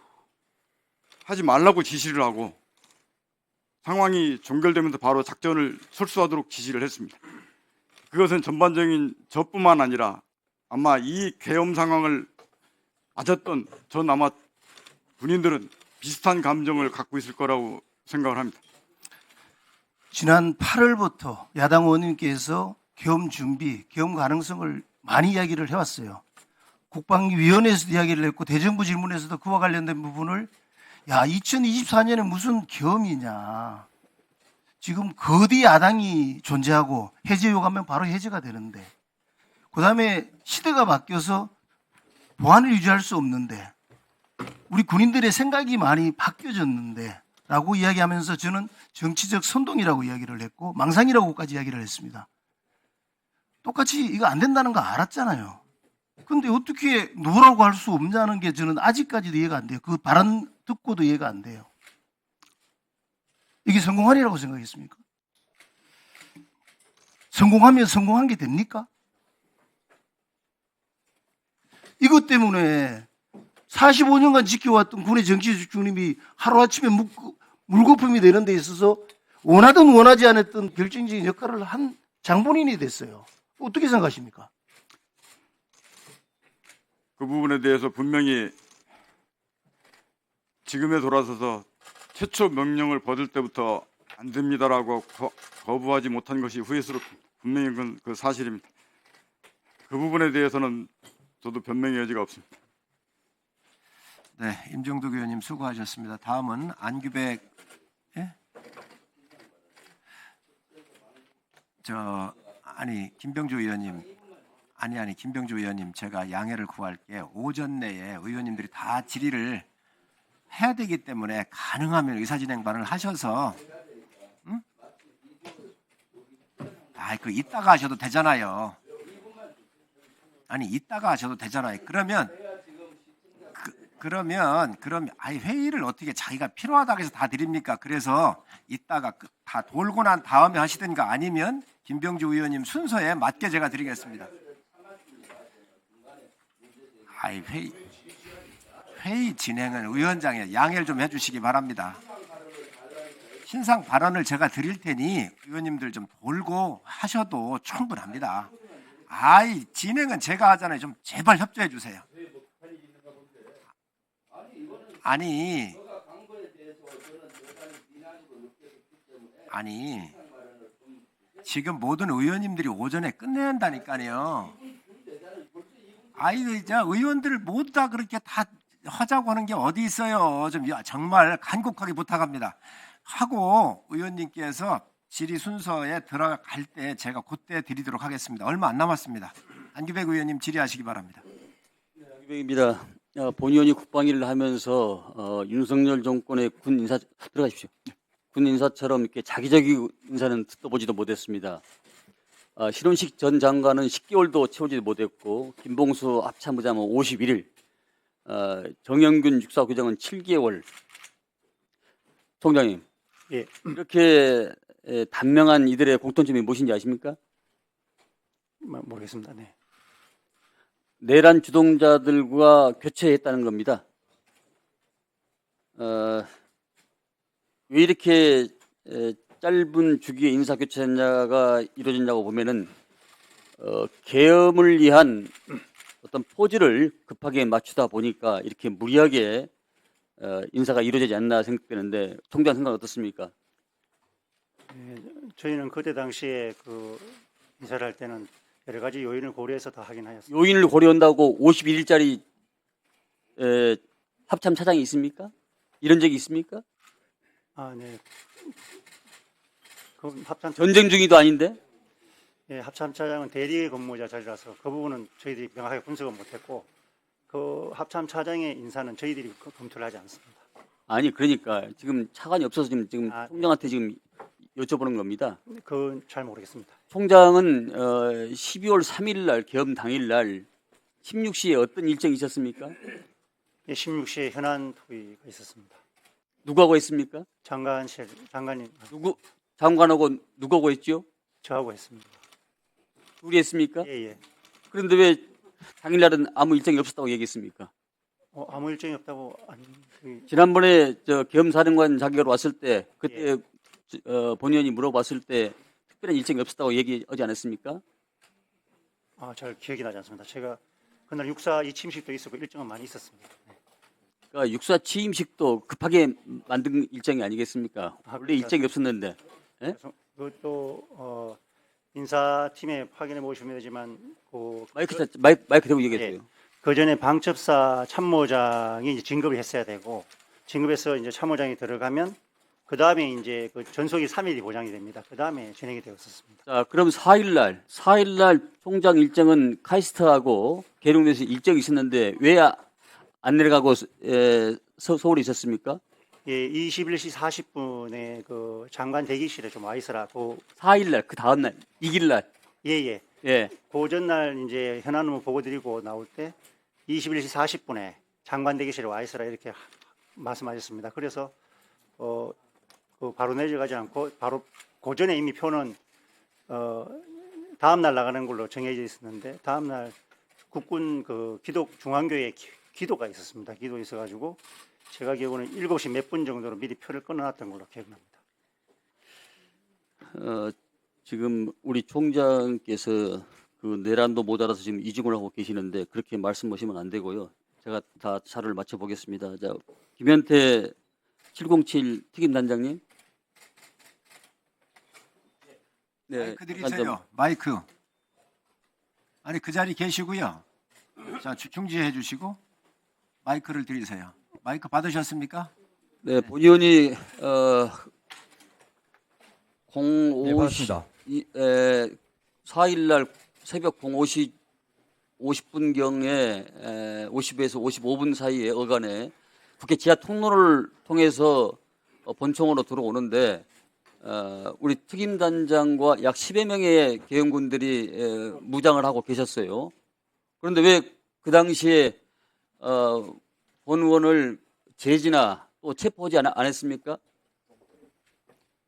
하지 말라고 지시를 하고 상황이 종결되면서 바로 작전을 철수하도록 지시를 했습니다. 그것은 전반적인 저뿐만 아니라 아마 이 계엄 상황을 맞았던 전 아마 군인들은 비슷한 감정을 갖고 있을 거라고 생각을 합니다. 지난 8월부터 야당 의원님께서 계엄 준비, 계엄 가능성을 많이 이야기를 해왔어요. 국방위원회에서도 이야기를 했고 대정부 질문에서도 그와 관련된 부분을 2024년에 무슨 계엄이냐. 지금 거대 야당이 존재하고 해제 요구하면 바로 해제가 되는데, 그 다음에 시대가 바뀌어서 보안을 유지할 수 없는데 우리 군인들의 생각이 많이 바뀌어졌는데 라고 이야기하면서 저는 정치적 선동이라고 이야기를 했고 망상이라고까지 이야기를 했습니다. 똑같이 이거 안 된다는 거 알았잖아요. 근데 어떻게 노라고 할 수 없냐는 게 저는 아직까지도 이해가 안 돼요. 그 발언 듣고도 이해가 안 돼요. 이게 성공하리라고 생각했습니까? 성공하면 성공한 게 됩니까? 이것 때문에 45년간 지켜왔던 군의 정치 중립이 하루아침에 물거품이 되는 데 있어서 원하든 원하지 않았던 결정적인 역할을 한 장본인이 됐어요. 어떻게 생각하십니까? 그 부분에 대해서 분명히 지금에 돌아서서 최초 명령을 받을 때부터 안 됩니다라고 거부하지 못한 것이 후회스럽고 분명히 그건 그 사실입니다. 그 부분에 대해서는 저도 변명의 여지가 없습니다. 네, 임종덕 의원님 수고하셨습니다. 다음은 안규백, 예? 김병주 의원님, 김병주 의원님, 제가 양해를 구할게요. 오전 내에 의원님들이 다 질의를 해야 되기 때문에 가능하면 의사진행반을 하셔서, 그 이따가 하셔도 되잖아요. 이따가 하셔도 되잖아요. 그러면 회의를 어떻게 자기가 필요하다고 해서 다 드립니까? 그래서 이따가 다 돌고 난 다음에 하시든가 아니면 김병주 의원님 순서에 맞게 제가 드리겠습니다. 회의 진행은 위원장이 양해를 좀 해주시기 바랍니다. 신상 발언을 제가 드릴 테니 의원님들 좀 돌고 하셔도 충분합니다. 진행은 제가 하잖아요. 좀 제발 협조해 주세요. 지금 모든 의원님들이 오전에 끝내야 한다니까요. 의원들 모두 다 그렇게 다 하자고 하는 게 어디 있어요. 좀 정말 간곡하게 부탁합니다. 하고 의원님께서 질의 순서에 들어갈 때 제가 그때 드리도록 하겠습니다. 얼마 안 남았습니다. 안규백 의원님 질의하시기 바랍니다. 안규백입니다. 본 의원이 국방위를 하면서 윤석열 정권의 군 인사 들어가십시오. 군 인사처럼 이렇게 자기적인 인사는 듣도 보지도 못했습니다. 신원식 전 장관은 10개월도 채우지도 못했고 김봉수 합참의장은 51일, 정영균 육사부장은 7개월. 총장님, 예. 이렇게 단명한 이들의 공통점이 무엇인지 아십니까? 모르겠습니다. 네. 내란 주동자들과 교체했다는 겁니다. 왜 이렇게 짧은 주기의 인사 교체가 이루어졌냐고 보면은 계엄을 위한 어떤 포즈를 급하게 맞추다 보니까 이렇게 무리하게 인사가 이루어지지 않나 생각되는데 총장 생각 어떻습니까? 저희는 그때 당시에 그 인사를 할 때는 여러 가지 요인을 고려해서 다 하긴 하였습니다. 요인을 고려한다고 51일짜리 합참 차장이 있습니까? 이런 적이 있습니까? 네. 그 합참 전쟁 중이도 아닌데? 예, 합참차장은 대리 근무자 자리라서 그 부분은 저희들이 명확하게 분석을 못했고 그 합참차장의 인사는 저희들이 검토를 하지 않습니다. 아니 그러니까 지금 차관이 없어서 지금 총장한테 지금 여쭤보는 겁니다. 그건 잘 모르겠습니다. 총장은 12월 3일 날 계엄 당일 날 16시에 어떤 일정이 있었습니까? 예, 16시에 현안 토의가 있었습니다. 누구하고 했습니까? 장관님 장관하고 누구하고 했죠? 저하고 했습니다. 둘이 했습니까? 예. 그런데 왜 당일날은 아무 일정이 없었다고 얘기했습니까? 아무 일정이 없다고 지난번에 계엄사령관 자격으로 왔을 때 그때 본 의원이 물어봤을 때 특별한 일정이 없었다고 얘기하지 않았습니까? 잘 기억이 나지 않습니다. 제가 그날 육사 취임식도 있었고 일정은 많이 있었습니다. 그러니까 육사 취임식도 급하게 만든 일정이 아니겠습니까? 원래 일정이 없었는데. 예? 그것도 인사팀에 확인해 보시면 되지만 마이크 대고 얘기해주세요. 예, 그 전에 방첩사 참모장이 이제 진급을 했어야 되고 진급해서 이제 참모장이 들어가면 그 다음에 이제 그 전속이 3일이 보장이 됩니다. 그 다음에 진행이 되었었습니다. 자, 그럼 4일 날 총장 일정은 카이스트하고 계룡대에서 일정이 있었는데 왜 안 내려가고 서울에 있었습니까? 예, 21시 40분에 그 장관 대기실에 좀 와 있으라고. 4일날, 그 다음날, 2일날. 예. 예. 그 전날 이제 현안 의무 보고 드리고 나올 때 21시 40분에 장관 대기실에 와 있으라 이렇게 말씀하셨습니다. 그래서 그 바로 내려가지 않고 바로 그 전에 이미 표는 다음 날 나가는 걸로 정해져 있었는데 다음 날 국군 그 기도 중앙교회 기도가 있었습니다. 기도 있어가지고 제가 기억으로는 7시 몇 분 정도로 미리 표를 끊어놨던 걸로 기억납니다. 지금 우리 총장께서 그 내란도 못 알아서 지금 이직을 하고 계시는데 그렇게 말씀하시면 안 되고요. 제가 다 차를 맞춰 보겠습니다. 자, 김현태 707 특임단장님. 네, 마이크 드리세요. 마이크. 아니 그 자리 계시고요. 자, 중지해 주시고 마이크를 드리세요. 마이크 받으셨습니까? 네, 본 의원이 4일날 새벽 0시 50분경에 50에서 55분 사이에 어간에 국회 지하 통로를 통해서 본청으로 들어오는데 우리 특임단장과 약 10여 명의 계엄군들이 무장을 하고 계셨어요. 그런데 왜 그 당시에 본 의원을 제지나 또 체포하지 안 했습니까?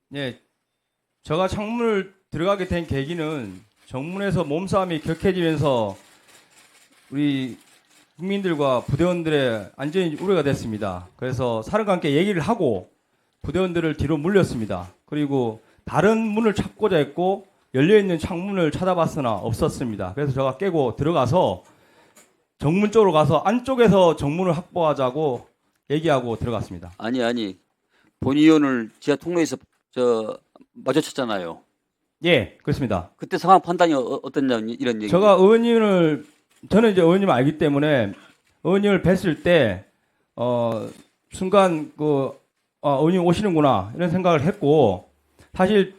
네, 제가 창문을 들어가게 된 계기는 정문에서 몸싸움이 격해지면서 우리 국민들과 부대원들의 안전이 우려가 됐습니다. 그래서 사령관과 함께 얘기를 하고 부대원들을 뒤로 물렸습니다. 그리고 다른 문을 찾고자 했고 열려있는 창문을 찾아봤으나 없었습니다. 그래서 제가 깨고 들어가서 정문 쪽으로 가서 안쪽에서 정문을 확보하자고 얘기하고 들어갔습니다. 아니 본 의원을 지하 통로에서 마주쳤잖아요. 예, 그렇습니다. 그때 상황 판단이 어떻냐 이런 얘기. 저는 이제 의원님을 알기 때문에 의원님을 뵀을 때 순간 의원님 오시는구나 이런 생각을 했고 사실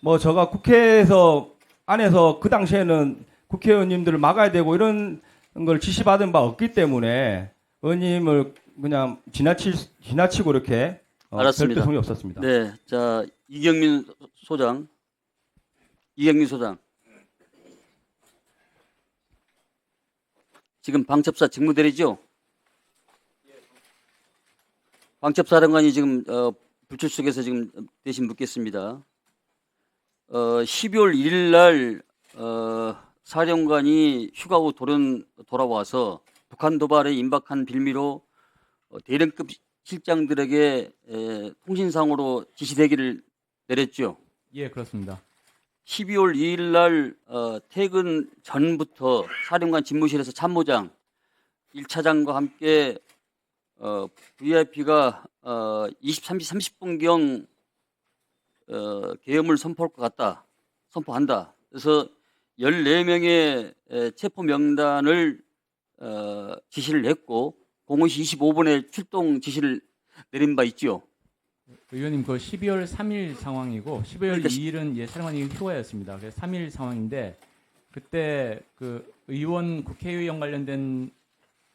뭐 제가 국회에서 안에서 그 당시에는 국회의원님들을 막아야 되고 이런 걸 지시받은 바 없기 때문에 의원님을 그냥 지나치고 이렇게 별 알았습니다. 배송이 없었습니다. 네, 자 이경민 소장. 지금 방첩사 직무대리죠? 방첩사령관이 지금 불출석해서 지금 대신 묻겠습니다. 12월 1일 날 사령관이 휴가 후 돌아와서 북한 도발에 임박한 빌미로 대령급 실장들에게 통신상으로 지시대기를 내렸죠. 예, 그렇습니다. 12월 2일 날 퇴근 전부터 사령관 집무실에서 참모장 1차장과 함께 VIP가 23시 30분경 계엄을 선포한다. 그래서 14명의 체포 명단을 지시를 했고 05시 25분에 출동 지시를 내린 바 있죠. 의원님, 그 12월 3일 상황이고 12월 2일은 사령관이 휴가였습니다. 그래서 3일 상황인데 그때 그 의원 국회의원 관련된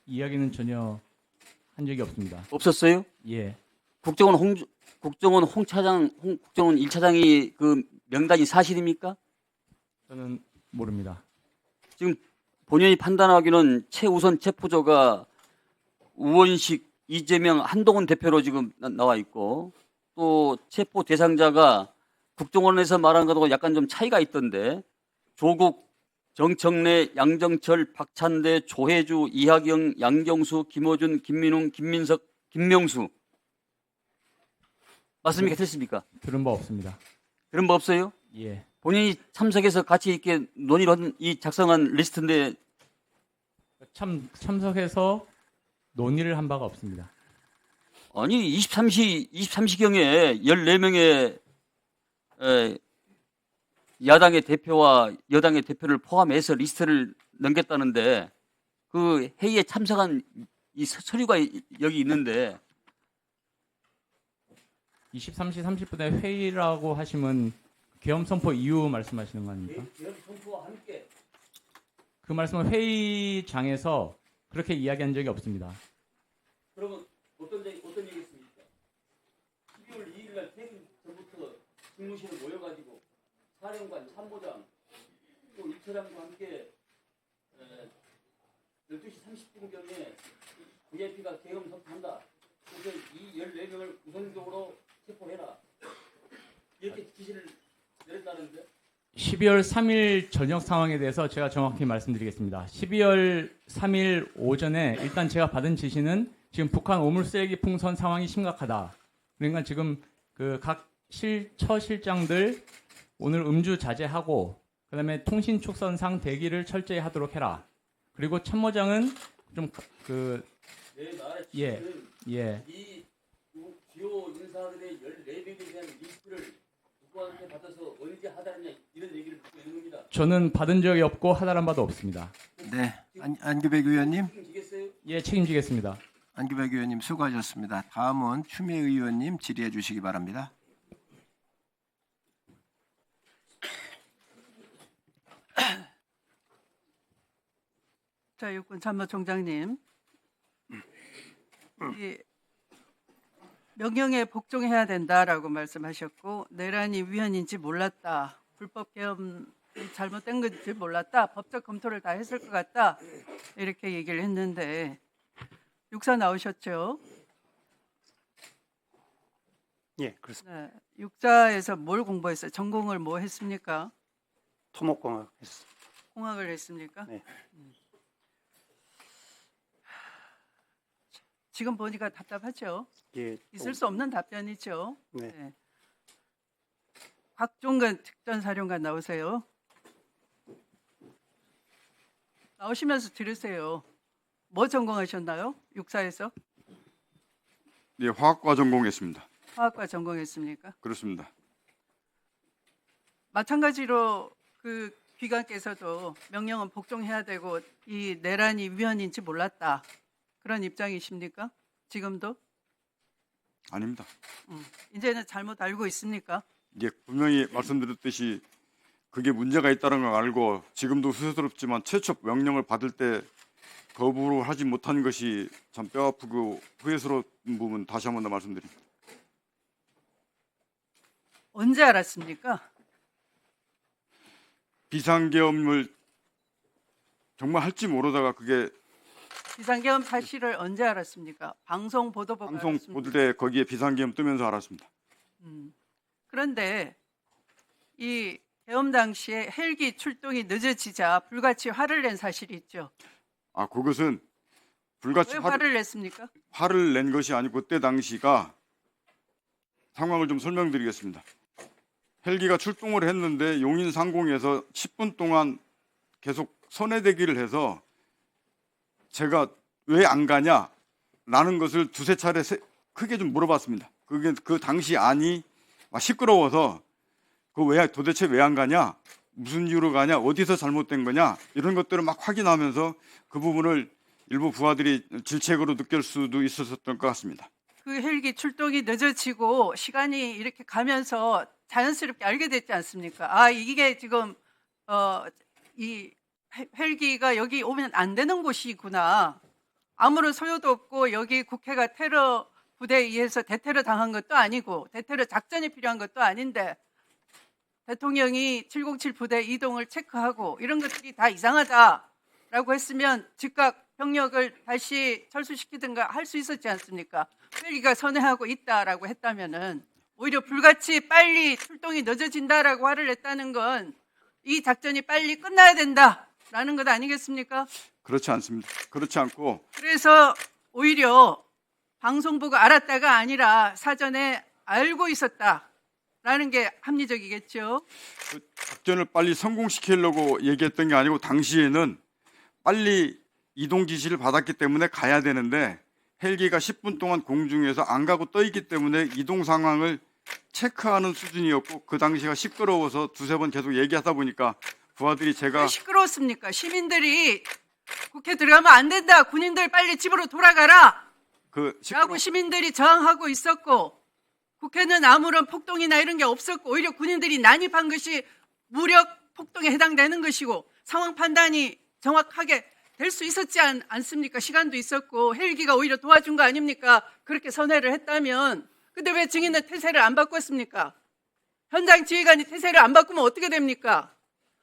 이야기는 전혀 한 적이 없습니다. 없었어요? 예. 국정원 1차장이 그 명단이 사실입니까? 저는 모릅니다. 지금 본인이 판단하기는 최우선 체포조가 우원식, 이재명, 한동훈 대표로 지금 나와 있고 또 체포 대상자가 국정원에서 말하는 것하고 약간 좀 차이가 있던데 조국, 정청래, 양정철, 박찬대, 조혜주, 이하경, 양경수, 김어준, 김민웅, 김민석, 김명수 맞습니까? 틀렸습니까? 들은 바 없습니다. 그런 거 없어요? 예. 본인이 참석해서 같이 이렇게 논의를 한 이 작성한 리스트인데 참석해서 논의를 한 바가 없습니다. 아니 23시경에 14명의 야당의 대표와 여당의 대표를 포함해서 리스트를 넘겼다는데 그 회의에 참석한 이 서류가 여기 있는데 23시 30분에 회의라고 하시면 계엄 선포 이후 말씀하시는 거 아닙니까? 계엄 선포와 함께 그 말씀은 회의장에서 그렇게 이야기한 적이 없습니다. 그러면 어떤 얘기했습니까? 12월 2일 날 퇴근 전부터 집무실에 모여가지고 사령관, 참모장 또 일처장과 함께 12시 30분경에 VIP가 계엄 선포한다. 그래서 이 14명을 우선적으로 체포해라. 이렇게 지시를 내렸다는데. 12월 3일 저녁 상황에 대해서 제가 정확히 말씀드리겠습니다. 12월 3일 오전에 일단 제가 받은 지시는 지금 북한 오물쓰레기 풍선 상황이 심각하다. 그러니까 지금 그 각 처실장들 오늘 음주 자제하고 그다음에 통신 축선상 대기를 철저히 하도록 해라. 그리고 참모장은 좀 내 말의 예. 지시는 예. 이 주요 인사들의 14명에 대한 리스트를 국방한테 받아서 언제 하다냐 이런 얘기를 듣고 있는 겁니다. 저는 받은 적이 없고 하달한 바도 없습니다. 네, 안규백 의원님. 책임지겠어요? 예, 책임지겠습니다. 안규백 의원님 수고하셨습니다. 다음은 추미애 의원님 질의해 주시기 바랍니다. 자, 육군 참모총장님, 이 명령에 복종해야 된다라고 말씀하셨고 내란이 위헌인지 몰랐다, 불법 계엄이 잘못된 건지 몰랐다, 법적 검토를 다 했을 것 같다 이렇게 얘기를 했는데 육사 나오셨죠? 예, 그렇습니다. 네, 육사에서 뭘 공부했어요? 전공을 뭐 했습니까? 토목공학 했습니다. 공학을 했습니까? 네. 지금 보니까 답답하죠? 예, 있을 수 없는 답변이죠. 네. 네. 곽종근 특전사령관 나오세요. 나오시면서 들으세요. 뭐 전공하셨나요? 육사에서? 네, 화학과 전공했습니다. 화학과 전공했습니까? 그렇습니다. 마찬가지로 그 기관께서도 명령은 복종해야 되고 이 내란이 위헌인지 몰랐다. 그런 입장이십니까? 지금도? 아닙니다. 이제는 잘못 알고 있습니까? 이게 분명히 말씀드렸듯이 그게 문제가 있다는 걸 알고 지금도 후회스럽지만 최초 명령을 받을 때 거부를 하지 못한 것이 참 뼈아프고 후회스러운 부분 다시 한 번 더 말씀드립니다. 언제 알았습니까? 비상계엄을 정말 할지 모르다가 그게 비상계엄 사실을 언제 알았습니까? 방송 보도 보고 방송 알았습니까? 보도 때 거기에 비상계엄 뜨면서 알았습니다. 그런데 이 계엄 당시에 헬기 출동이 늦어지자 불같이 화를 낸 사실이 있죠. 아, 그것은 불같이 왜 화를 냈습니까? 화를 낸 것이 아니고 그때 당시가 상황을 좀 설명드리겠습니다. 헬기가 출동을 했는데 용인 상공에서 10분 동안 계속 선회대기를 해서 제가 왜 안 가냐라는 것을 두세 차례 크게 좀 물어봤습니다. 그게 그 당시 안이 막 시끄러워서 도대체 왜 안 가냐, 무슨 이유로 가냐, 어디서 잘못된 거냐 이런 것들을 막 확인하면서 그 부분을 일부 부하들이 질책으로 느낄 수도 있었던 것 같습니다. 그 헬기 출동이 늦어지고 시간이 이렇게 가면서 자연스럽게 알게 됐지 않습니까? 아, 이게 지금 이 헬기가 여기 오면 안 되는 곳이구나. 아무런 소요도 없고 여기 국회가 테러 부대에 의해서 대테러 당한 것도 아니고 대테러 작전이 필요한 것도 아닌데 대통령이 707 부대 이동을 체크하고 이런 것들이 다 이상하다라고 했으면 즉각 병력을 다시 철수시키든가 할 수 있었지 않습니까? 헬기가 선회하고 있다라고 했다면은 오히려 불같이 빨리 출동이 늦어진다라고 화를 냈다는 건 이 작전이 빨리 끝나야 된다라는 것 아니겠습니까? 그렇지 않습니다. 그렇지 않고 그래서 오히려 방송부가 알았다가 아니라 사전에 알고 있었다라는 게 합리적이겠죠. 그 작전을 빨리 성공시키려고 얘기했던 게 아니고 당시에는 빨리 이동 지시를 받았기 때문에 가야 되는데 헬기가 10분 동안 공중에서 안 가고 떠 있기 때문에 이동 상황을 체크하는 수준이었고 그 당시가 시끄러워서 두세 번 계속 얘기하다 보니까 부하들이 제가 왜 시끄러웠습니까? 시민들이 국회 들어가면 안 된다. 군인들 빨리 집으로 돌아가라. 그 라고 시민들이 저항하고 있었고 국회는 아무런 폭동이나 이런 게 없었고 오히려 군인들이 난입한 것이 무력 폭동에 해당되는 것이고 상황 판단이 정확하게 될 수 있었지 않습니까? 시간도 있었고 헬기가 오히려 도와준 거 아닙니까? 그렇게 선회를 했다면. 근데 왜 증인은 태세를 안 바꿨습니까? 현장 지휘관이 태세를 안 바꾸면 어떻게 됩니까?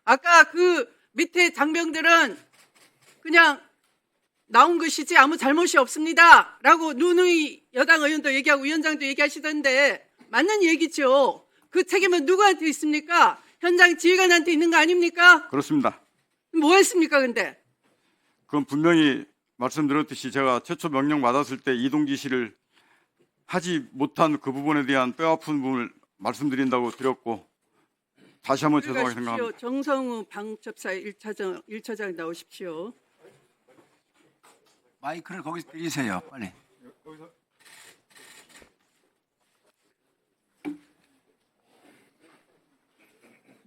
아까 그 밑에 장병들은 그냥 나온 것이지 아무 잘못이 없습니다 라고 누누이 여당 의원도 얘기하고 위원장도 얘기하시던데 맞는 얘기죠. 그 책임은 누구한테 있습니까? 현장 지휘관한테 있는 거 아닙니까? 그렇습니다. 뭐 했습니까 근데? 그건 분명히 말씀드렸듯이 제가 최초 명령 받았을 때 이동 지시를 하지 못한 그 부분에 대한 뼈아픈 부분을 말씀드린다고 드렸고 다시 한번 죄송하게 생각합니다. 정성우 방첩사 1차장 나오십시오. 마이크를 거기서 드리세요. 빨리.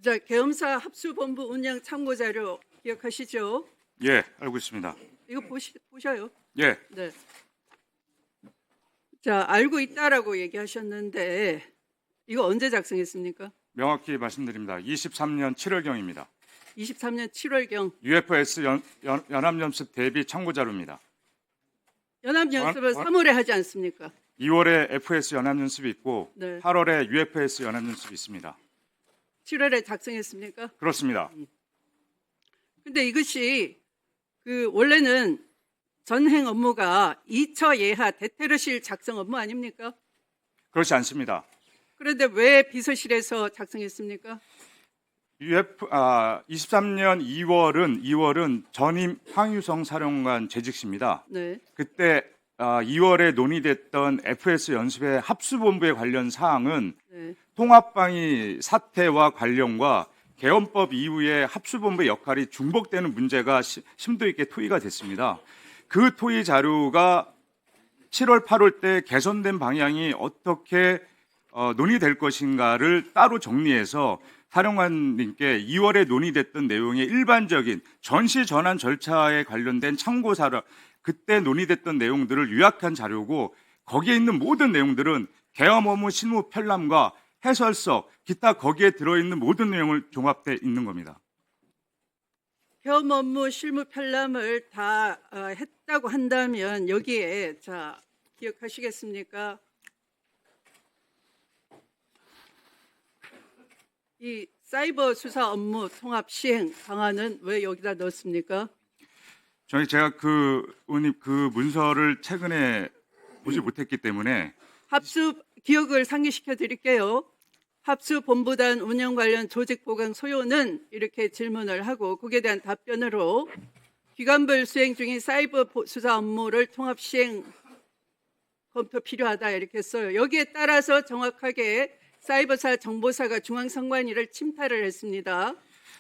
자, 계엄사 합수본부 운영 참고자료 기억하시죠? 예, 알고 있습니다. 이거 보셔요. 예, 네. 자, 알고 있다라고 얘기하셨는데 이거 언제 작성했습니까? 명확히 말씀드립니다. 23년 7월경입니다. 23년 7월경 UFS 연합연습 대비 참고자료입니다. 연합연습을 3월에 하지 않습니까? 2월에 FS 연합연습이 있고 네. 8월에 UFS 연합연습이 있습니다. 7월에 작성했습니까? 그렇습니다. 근데 이것이 그 원래는 전행 업무가 2처 예하 대테러실 작성 업무 아닙니까? 그렇지 않습니다. 그런데 왜 비서실에서 작성했습니까? 23년 2월은 전임 황유성 사령관 재직시입니다. 네. 그때 2월에 논의됐던 FS 연습의 합수본부에 관련 사항은 네. 통합방위 사태와 관련과 개헌법 이후에 합수본부의 역할이 중복되는 문제가 심도 있게 토의가 됐습니다. 그 토의 자료가 7월, 8월 때 개선된 방향이 어떻게 논의될 것인가를 따로 정리해서 사령관님께 2월에 논의됐던 내용의 일반적인 전시 전환 절차에 관련된 참고 자료, 그때 논의됐던 내용들을 요약한 자료고 거기에 있는 모든 내용들은 계엄 업무 실무 편람과 해설서, 기타 거기에 들어있는 모든 내용을 종합돼 있는 겁니다. 계엄 업무 실무 편람을 다 했다고 한다면 여기에 자 기억하시겠습니까? 이 사이버 수사 업무 통합 시행 방안은 왜 여기다 넣었습니까? 제가 의원님 그 문서를 최근에 보지 못했기 때문에 합수 기억을 상기시켜 드릴게요. 합수 본부단 운영 관련 조직 보강 소요는 이렇게 질문을 하고 거기에 대한 답변으로 기관별 수행 중인 사이버 수사 업무를 통합 시행 검토 필요하다 이렇게 써요. 여기에 따라서 정확하게 사이버사 정보사가 중앙선관위를 침탈을 했습니다.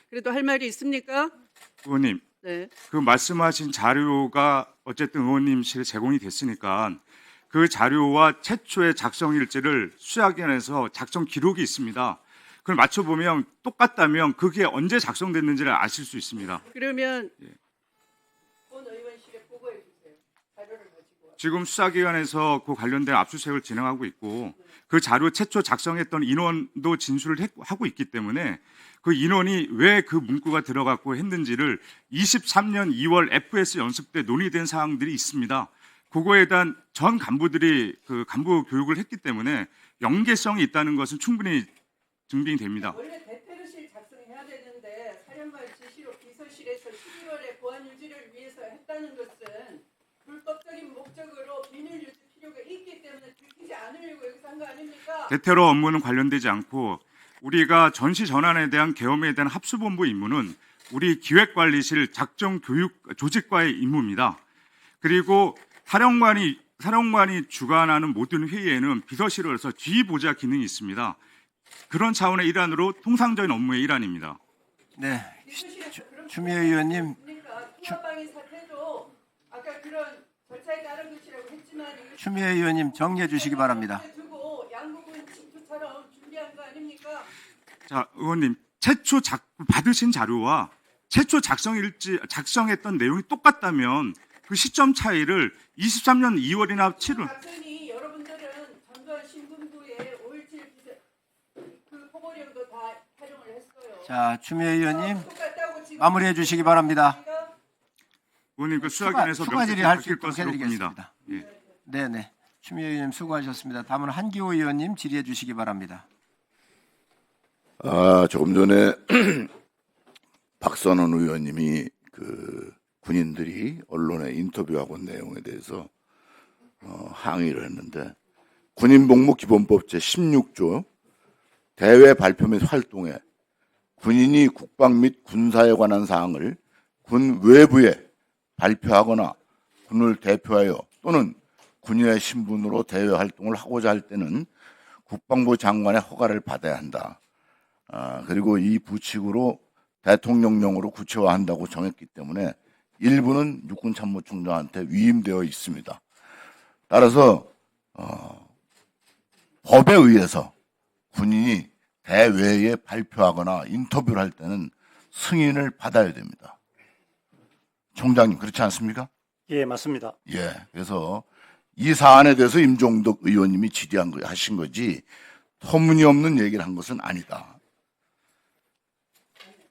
그래도 할 말이 있습니까? 의원님, 네. 그 말씀하신 자료가 어쨌든 의원님실에 제공이 됐으니까 그 자료와 최초의 작성 일지를 수사기관에서 작성 기록이 있습니다. 그걸 맞춰보면 똑같다면 그게 언제 작성됐는지를 아실 수 있습니다. 그러면 본 의원실에 보고해 주세요. 자료를 가지고. 지금 수사기관에서 그 관련된 압수수색을 진행하고 있고 그 자료 최초 작성했던 인원도 진술을 하고 있기 때문에 그 인원이 왜 그 문구가 들어갔고 했는지를 23년 2월 FS 연습 때 논의된 사항들이 있습니다. 그거에 대한 전 간부들이 그 간부 교육을 했기 때문에 연계성이 있다는 것은 충분히 증빙이 됩니다. 원래 대테러실 작성해야 되는데 사령관 지시로 비서실에서 11월에 보안 유지를 위해서 했다는 것은 불법적인 목적으로 비밀 유지 필요가 있기 때문에 들키지 않으려고 여기서 한 거 아닙니까? 대테러 업무는 관련되지 않고 우리가 전시 전환에 대한 계엄에 대한 합수본부 임무는 우리 기획관리실 작정 교육 조직과의 임무입니다. 그리고 사령관이 주관하는 모든 회의에는 비서실에서 지휘보좌 기능이 있습니다. 그런 차원의 일환으로 통상적인 업무의 일환입니다. 네. 추미애 의원님. 통합방위 사태도 아까 그런 절차에 따른 것이라고 했지만 추미애 의원님 정리해 주시기 바랍니다. 두고 양국은 침투처럼 준비한 거 아닙니까? 자, 의원님, 최초 받으신 자료와 최초 작성했던 내용이 똑같다면 그 시점 차이를 23년 2월이나 7월 작성이 여러분들은 전두환 신군부에 자, 추미애 의원님 마무리해 주시기 바랍니다. 의원님 그 추가 질의할 수 바뀔 있도록 것으로 해드리겠습니다. 봅니다. 네네. 추미애 의원님 수고하셨습니다. 다음은 한기호 의원님 질의해 주시기 바랍니다. 조금 전에 박선원 의원님이 그 군인들이 언론에 인터뷰하고 온 내용에 대해서 항의를 했는데, 군인복무기본법 제16조 대외 발표 및 활동에 군인이 국방 및 군사에 관한 사항을 군 외부에 발표하거나 군을 대표하여 또는 군인의 신분으로 대외 활동을 하고자 할 때는 국방부 장관의 허가를 받아야 한다. 그리고 이 부칙으로 대통령령으로 구체화한다고 정했기 때문에 일부는 육군참모총장한테 위임되어 있습니다. 따라서 법에 의해서 군인이 대외에 발표하거나 인터뷰를 할 때는 승인을 받아야 됩니다. 총장님 그렇지 않습니까? 예, 맞습니다. 예, 그래서 이 사안에 대해서 임종덕 의원님이 하신 거지 터무니없는 얘기를 한 것은 아니다.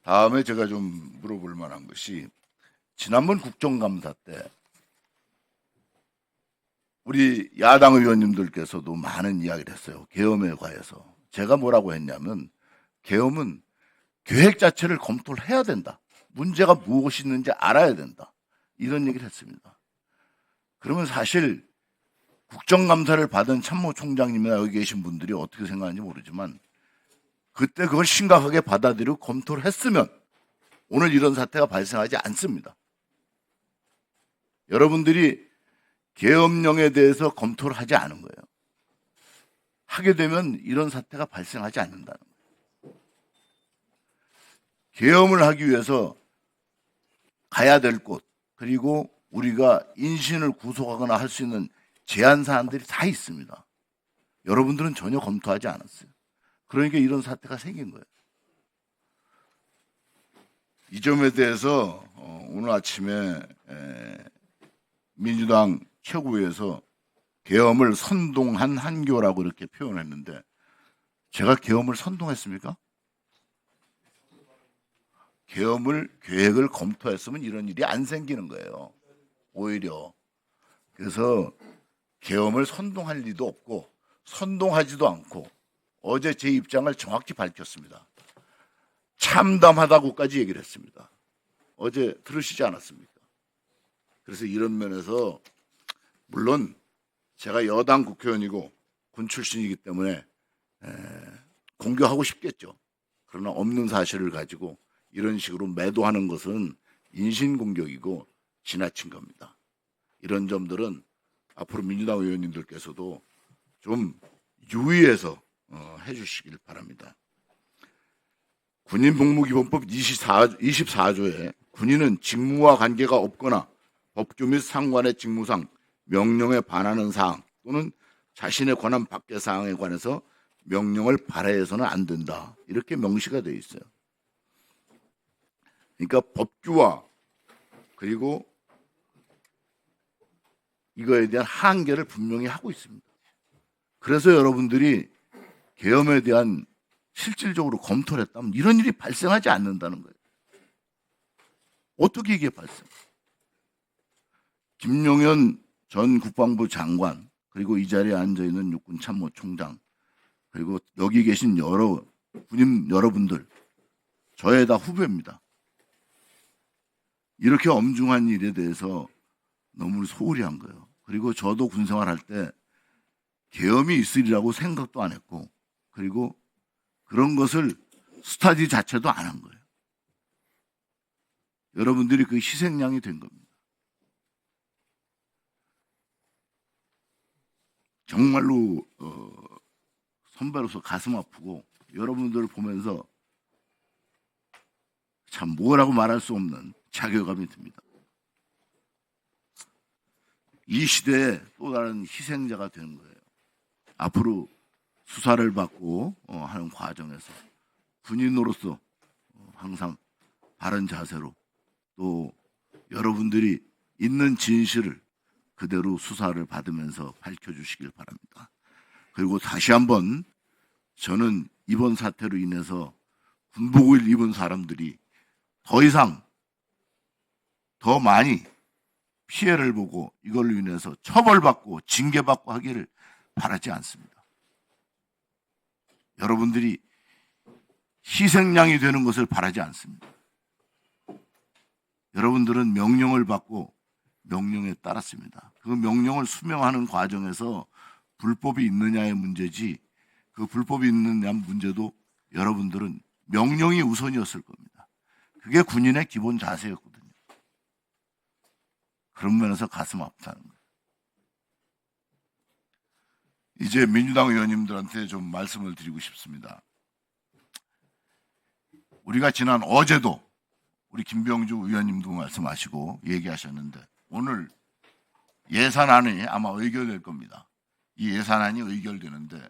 다음에 제가 좀 물어볼 만한 것이, 지난번 국정감사 때 우리 야당 의원님들께서도 많은 이야기를 했어요. 계엄에 관해서. 제가 뭐라고 했냐면, 계엄은 계획 자체를 검토를 해야 된다. 문제가 무엇이 있는지 알아야 된다. 이런 얘기를 했습니다. 그러면 사실 국정감사를 받은 참모총장님이나 여기 계신 분들이 어떻게 생각하는지 모르지만, 그때 그걸 심각하게 받아들이고 검토를 했으면 오늘 이런 사태가 발생하지 않습니다. 여러분들이 계엄령에 대해서 검토를 하지 않은 거예요. 하게 되면 이런 사태가 발생하지 않는다는 거예요. 계엄을 하기 위해서 가야 될 곳, 그리고 우리가 인신을 구속하거나 할 수 있는 제한 사항들이 다 있습니다. 여러분들은 전혀 검토하지 않았어요. 그러니까 이런 사태가 생긴 거예요. 이 점에 대해서 오늘 아침에 민주당 최고위에서 계엄을 선동한 한교라고 이렇게 표현했는데, 제가 계엄을 선동했습니까? 계획을 검토했으면 이런 일이 안 생기는 거예요. 오히려. 그래서 계엄을 선동할 리도 없고 선동하지도 않고 어제 제 입장을 정확히 밝혔습니다. 참담하다고까지 얘기를 했습니다. 어제 들으시지 않았습니까? 그래서 이런 면에서 물론 제가 여당 국회의원이고 군 출신이기 때문에 공격하고 싶겠죠. 그러나 없는 사실을 가지고 이런 식으로 매도하는 것은 인신공격이고 지나친 겁니다. 이런 점들은 앞으로 민주당 의원님들께서도 좀 유의해서 해주시길 바랍니다. 군인복무기본법 24조에 군인은 직무와 관계가 없거나 법규 및 상관의 직무상 명령에 반하는 사항 또는 자신의 권한 밖의 사항에 관해서 명령을 발해해서는 안 된다. 이렇게 명시가 되어 있어요. 그러니까 법규와 그리고 이거에 대한 한계를 분명히 하고 있습니다. 그래서 여러분들이 계엄에 대한 실질적으로 검토를 했다면 이런 일이 발생하지 않는다는 거예요. 어떻게 이게 발생? 김용현 전 국방부 장관, 그리고 이 자리에 앉아있는 육군참모총장, 그리고 여기 계신 여러 군인 여러분들, 저의 다 후배입니다. 이렇게 엄중한 일에 대해서 너무 소홀히 한 거예요. 그리고 저도 군생활할 때 계엄이 있으리라고 생각도 안 했고, 그리고 그런 것을 스터디 자체도 안 한 거예요. 여러분들이 그 희생양이 된 겁니다. 정말로 선배로서 가슴 아프고 여러분들을 보면서 참 뭐라고 말할 수 없는 자괴감이 듭니다. 이 시대에 또 다른 희생자가 되는 거예요. 앞으로 수사를 받고 하는 과정에서 군인으로서 항상 바른 자세로 또 여러분들이 있는 진실을 그대로 수사를 받으면서 밝혀주시길 바랍니다. 그리고 다시 한번 저는 이번 사태로 인해서 군복을 입은 사람들이 더 이상 더 많이 피해를 보고 이걸로 인해서 처벌받고 징계받고 하기를 바라지 않습니다. 여러분들이 희생양이 되는 것을 바라지 않습니다. 여러분들은 명령을 받고 명령에 따랐습니다. 그 명령을 수명하는 과정에서 불법이 있느냐의 문제지, 그 불법이 있느냐 문제도 여러분들은 명령이 우선이었을 겁니다. 그게 군인의 기본 자세였거든요. 그런 면에서 가슴 아프다는 거예요. 이제 민주당 의원님들한테 좀 말씀을 드리고 싶습니다. 우리가 지난 어제도 우리 김병주 의원님도 말씀하시고 얘기하셨는데, 오늘 예산안이 아마 의결될 겁니다. 이 예산안이 의결되는데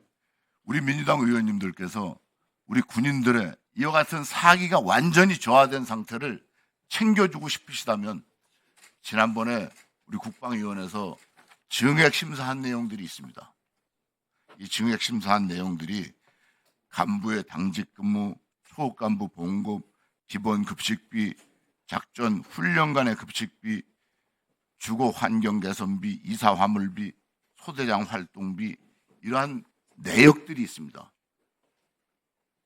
우리 민주당 의원님들께서 우리 군인들의 이와 같은 사기가 완전히 저하된 상태를 챙겨주고 싶으시다면, 지난번에 우리 국방위원회에서 증액 심사한 내용들이 있습니다. 이 증액 심사한 내용들이 간부의 당직 근무, 소幹부 봉급, 기본 급식비, 작전 훈련간의 급식비, 주거 환경 개선비, 이사 화물비, 소대장 활동비, 이러한 내역들이 있습니다.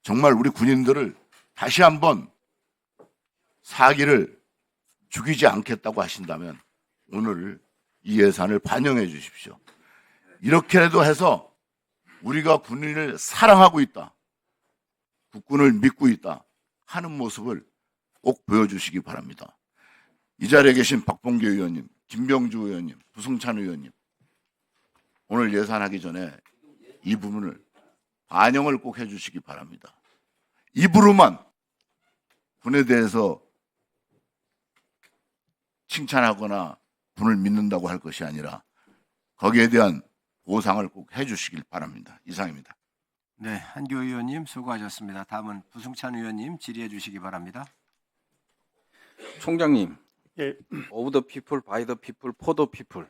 정말 우리 군인들을 다시 한번 사기를 죽이지 않겠다고 하신다면 오늘 이 예산을 반영해 주십시오. 이렇게라도 해서 우리가 군인을 사랑하고 있다, 국군을 믿고 있다 하는 모습을 꼭 보여주시기 바랍니다. 이 자리에 계신 박봉계 의원님, 김병주 의원님, 부승찬 의원님, 오늘 예산하기 전에 이 부분을 반영을 꼭 해주시기 바랍니다. 입으로만 군에 대해서 칭찬하거나 군을 믿는다고 할 것이 아니라 거기에 대한 보상을 꼭 해주시길 바랍니다. 이상입니다. 네, 한교 의원님 수고하셨습니다. 다음은 부승찬 의원님 질의해 주시기 바랍니다. 총장님, 예, 오브 더 피플, 바이 더 피플, 포 더 피플,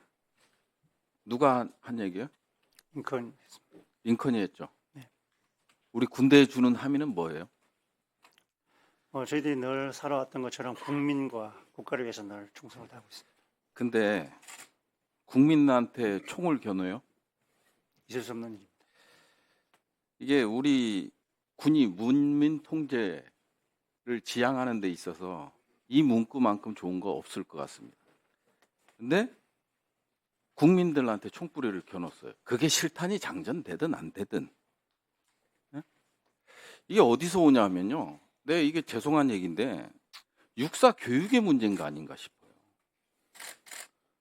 누가 한 얘기예요? 링컨. 링컨이 했죠. 네. 우리 군대에 주는 함의는 뭐예요? 저희들이 늘 살아왔던 것처럼 국민과 국가를 위해서 늘 충성을 다하고 있습니다. 근데 국민한테 총을 겨누요? 있을 수 없는 일입니다. 이게 우리 군이 문민 통제를 지향하는 데 있어서 이 문구만큼 좋은 거 없을 것 같습니다. 근데 국민들한테 총구리를 겨눴어요. 그게 실탄이 장전되든 안 되든. 네? 이게 어디서 오냐 하면요. 네, 이게 죄송한 얘기인데 육사 교육의 문제인가 아닌가 싶어요.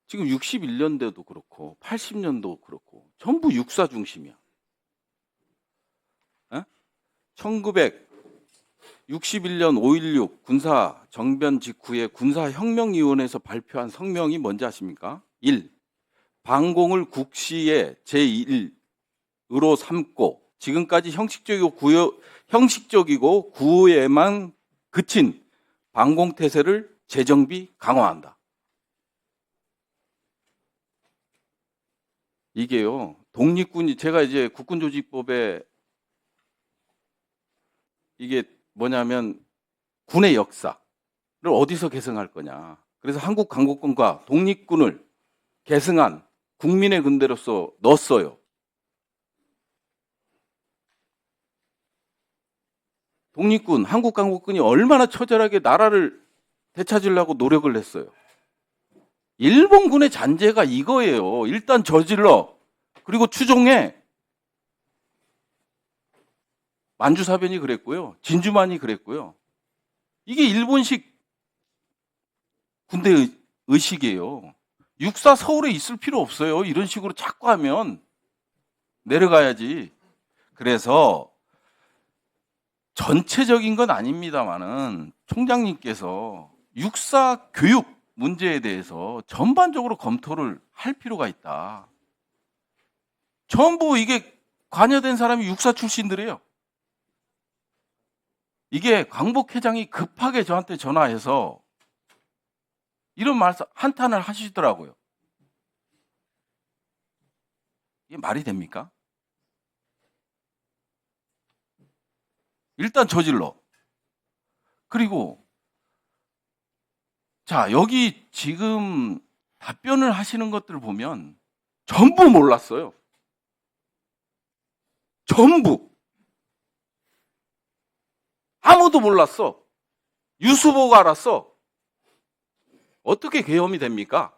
지금 61년대도 그렇고 80년도 그렇고 전부 육사 중심이야. 1961년 5.16 군사 정변 직후에 군사혁명위원회에서 발표한 성명이 뭔지 아십니까? 1. 방공을 국시의 제1으로 삼고 지금까지 형식적이고 구호에만 그친 방공태세를 재정비 강화한다. 이게요, 독립군이, 제가 이제 국군조직법에 이게 뭐냐면 군의 역사를 어디서 계승할 거냐. 그래서 한국 강국군과 독립군을 계승한 국민의 군대로서 넣었어요. 독립군, 한국 강국군이 얼마나 처절하게 나라를 되찾으려고 노력을 했어요. 일본군의 잔재가 이거예요. 일단 저질러, 그리고 추종해. 만주사변이 그랬고요. 진주만이 그랬고요. 이게 일본식 군대 의식이에요. 육사 서울에 있을 필요 없어요. 이런 식으로 자꾸 하면 내려가야지. 그래서 전체적인 건 아닙니다만은 총장님께서 육사 교육 문제에 대해서 전반적으로 검토를 할 필요가 있다. 전부 이게 관여된 사람이 육사 출신들이에요. 이게 광복회장이 급하게 저한테 전화해서 이런 말씀 한탄을 하시더라고요. 이게 말이 됩니까? 일단 저질러. 그리고 자, 여기 지금 답변을 하시는 것들을 보면 전부 몰랐어요. 전부. 아무도 몰랐어. 뉴스 보고 알았어. 어떻게 계엄이 됩니까?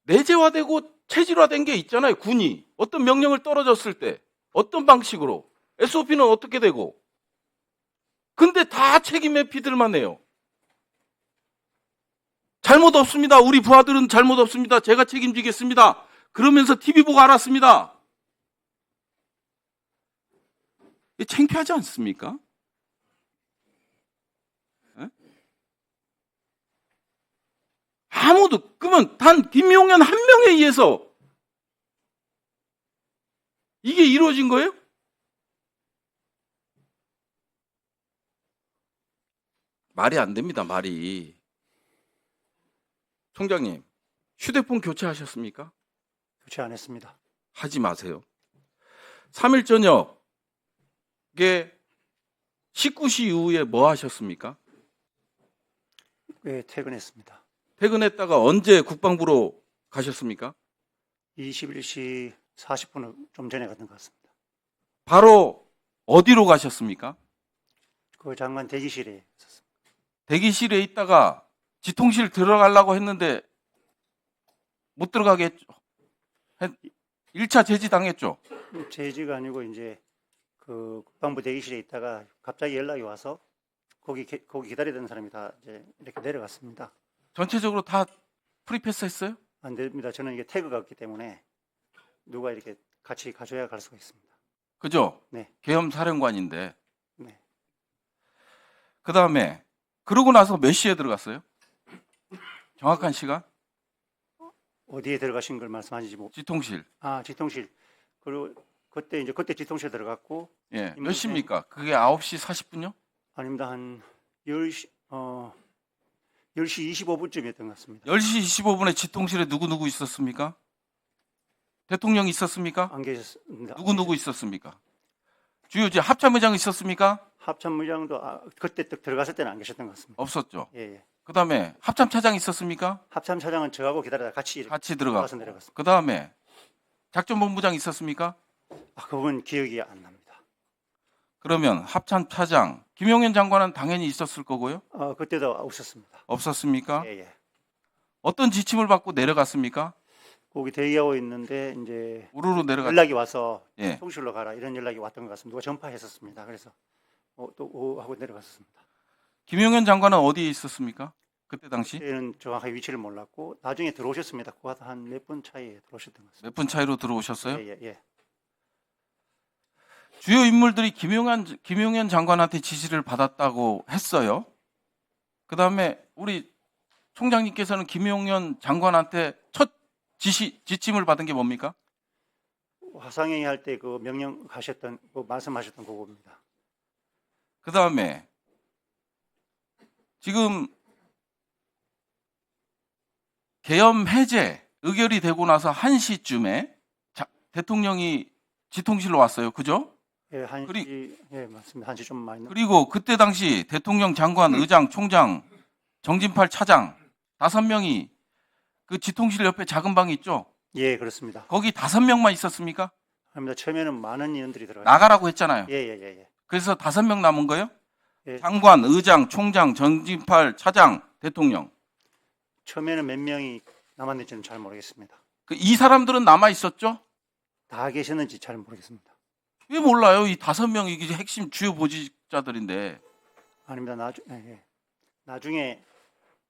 내재화되고 체질화된 게 있잖아요. 군이 어떤 명령을 떨어졌을 때 어떤 방식으로 SOP는 어떻게 되고, 근데 다 책임 회피들만 해요. 잘못 없습니다. 우리 부하들은 잘못 없습니다. 제가 책임지겠습니다. 그러면서 TV 보고 알았습니다. 이게 창피하지 않습니까? 에? 아무도, 그러면 단 김용현 한 명에 의해서 이게 이루어진 거예요? 말이 안 됩니다, 말이. 총장님, 휴대폰 교체하셨습니까? 교체 안 했습니다. 하지 마세요. 3일 저녁에 19시 이후에 뭐 하셨습니까? 예, 퇴근했습니다. 퇴근했다가 언제 국방부로 가셨습니까? 21시 40분을 좀 전에 갔던 것 같습니다. 바로 어디로 가셨습니까? 그 장관 대기실에 있었습니다. 대기실에 있다가 지통실 들어가려고 했는데 못 들어가게 했죠. 1차 제지 당했죠. 제지가 아니고 이제 그 국방부 대기실에 있다가 갑자기 연락이 와서 거기 기다리던 사람이 다 이제 이렇게 내려갔습니다. 전체적으로 다 프리패스 했어요? 안 됩니다. 저는 이게 태그가 없기 때문에 누가 이렇게 같이 가져야 갈 수가 있습니다. 그죠? 네. 계엄 사령관인데. 네. 그 다음에 그러고 나서 몇 시에 들어갔어요? 정확한 시간? 어디에 들어가신 걸 말씀하시지 뭐. 지통실. 아, 지통실. 그리고 그때 지통실 들어갔고. 예. 몇 시입니까? 그게 9시 40분요? 아닙니다. 한 10시 10시 25분쯤이었던 것 같습니다. 10시 25분에 지통실에 누구 있었습니까? 대통령 있었습니까? 안 계셨습니다. 누구 있었습니까? 주요 합참의장 있었습니까? 합참의장도 그때 딱 들어갔을 때는 안 계셨던 것 같습니다. 없었죠. 예, 예. 그다음에 합참차장 있었습니까? 합참차장은 저하고 기다리다가 같이 들어가서 내려갔습니다. 그다음에 작전본부장 있었습니까? 그분 기억이 안 납니다. 그러면 합참차장 김용현 장관은 당연히 있었을 거고요. 그때도 없었습니다. 없었습니까? 예, 예. 어떤 지침을 받고 내려갔습니까? 거기 대기하고 있는데 이제 우르르 내려갔. 연락이 와서 예. 통실로 가라 이런 연락이 왔던 것 같습니다. 누가 전파했었습니다. 그래서 또 하고 내려갔습니다. 김용현 장관은 어디에 있었습니까? 그때 당시? 그때는 정확하게 위치를 몰랐고 나중에 들어오셨습니다. 그와 한 몇 분 차이에 들어오셨던 것 같습니다. 몇 분 차이로 들어오셨어요? 예, 예, 예. 주요 인물들이 김용현 장관한테 지시를 받았다고 했어요. 그다음에 우리 총장님께서는 김용현 장관한테 첫 지침을 받은 게 뭡니까? 화상회의 할 때 그 명령 하셨던 말씀하셨던 그겁니다. 그다음에 지금 계엄 해제 의결이 되고 나서 1시쯤에 대통령이 지통실로 왔어요. 그죠? 예, 1시, 예, 맞습니다. 1시 좀 많이. 그리고 그때 당시 대통령, 장관, 의장, 총장, 정진팔 차장 5명이 그 지통실 옆에 작은 방이 있죠? 예, 그렇습니다. 거기 5명만 있었습니까? 아닙니다. 처음에는 많은 인원들이 들어가요. 나가라고 했잖아요. 예, 예, 예, 예. 그래서 5명 남은 거예요? 예. 장관, 의장, 총장, 정진팔 차장, 대통령. 처음에는 몇 명이 남았는지는 잘 모르겠습니다. 이 사람들은 남아 있었죠? 다 계셨는지 잘 모르겠습니다. 왜 몰라요? 이 5명이 이게 핵심 주요 보직자들인데. 아닙니다.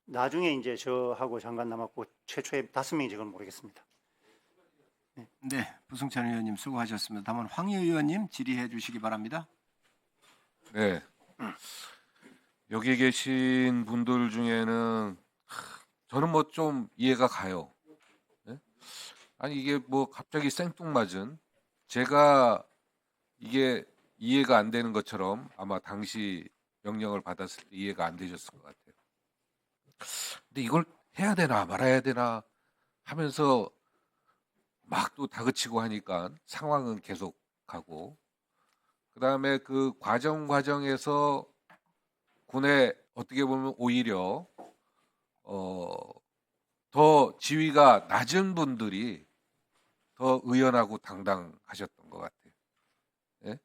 나중에 이제 저하고 장관 남았고 최초에 5명이 지금 모르겠습니다. 네, 부승찬 의원님 수고하셨습니다. 다만 황희 의원님 질의해 주시기 바랍니다. 네. 여기 계신 분들 중에는 저는 뭐 좀 이해가 가요. 네? 아니 이게 뭐 갑자기 생뚱맞은 제가 이게 이해가 안 되는 것처럼 아마 당시 명령을 받았을 때 이해가 안 되셨을 것 같아요. 근데 이걸 해야 되나 말아야 되나 하면서 막 또 다그치고 하니까 상황은 계속 가고, 그다음에 그 과정에서 군에 어떻게 보면 오히려 더 지위가 낮은 분들이 더 의연하고 당당하셨던 것 같아요. 예?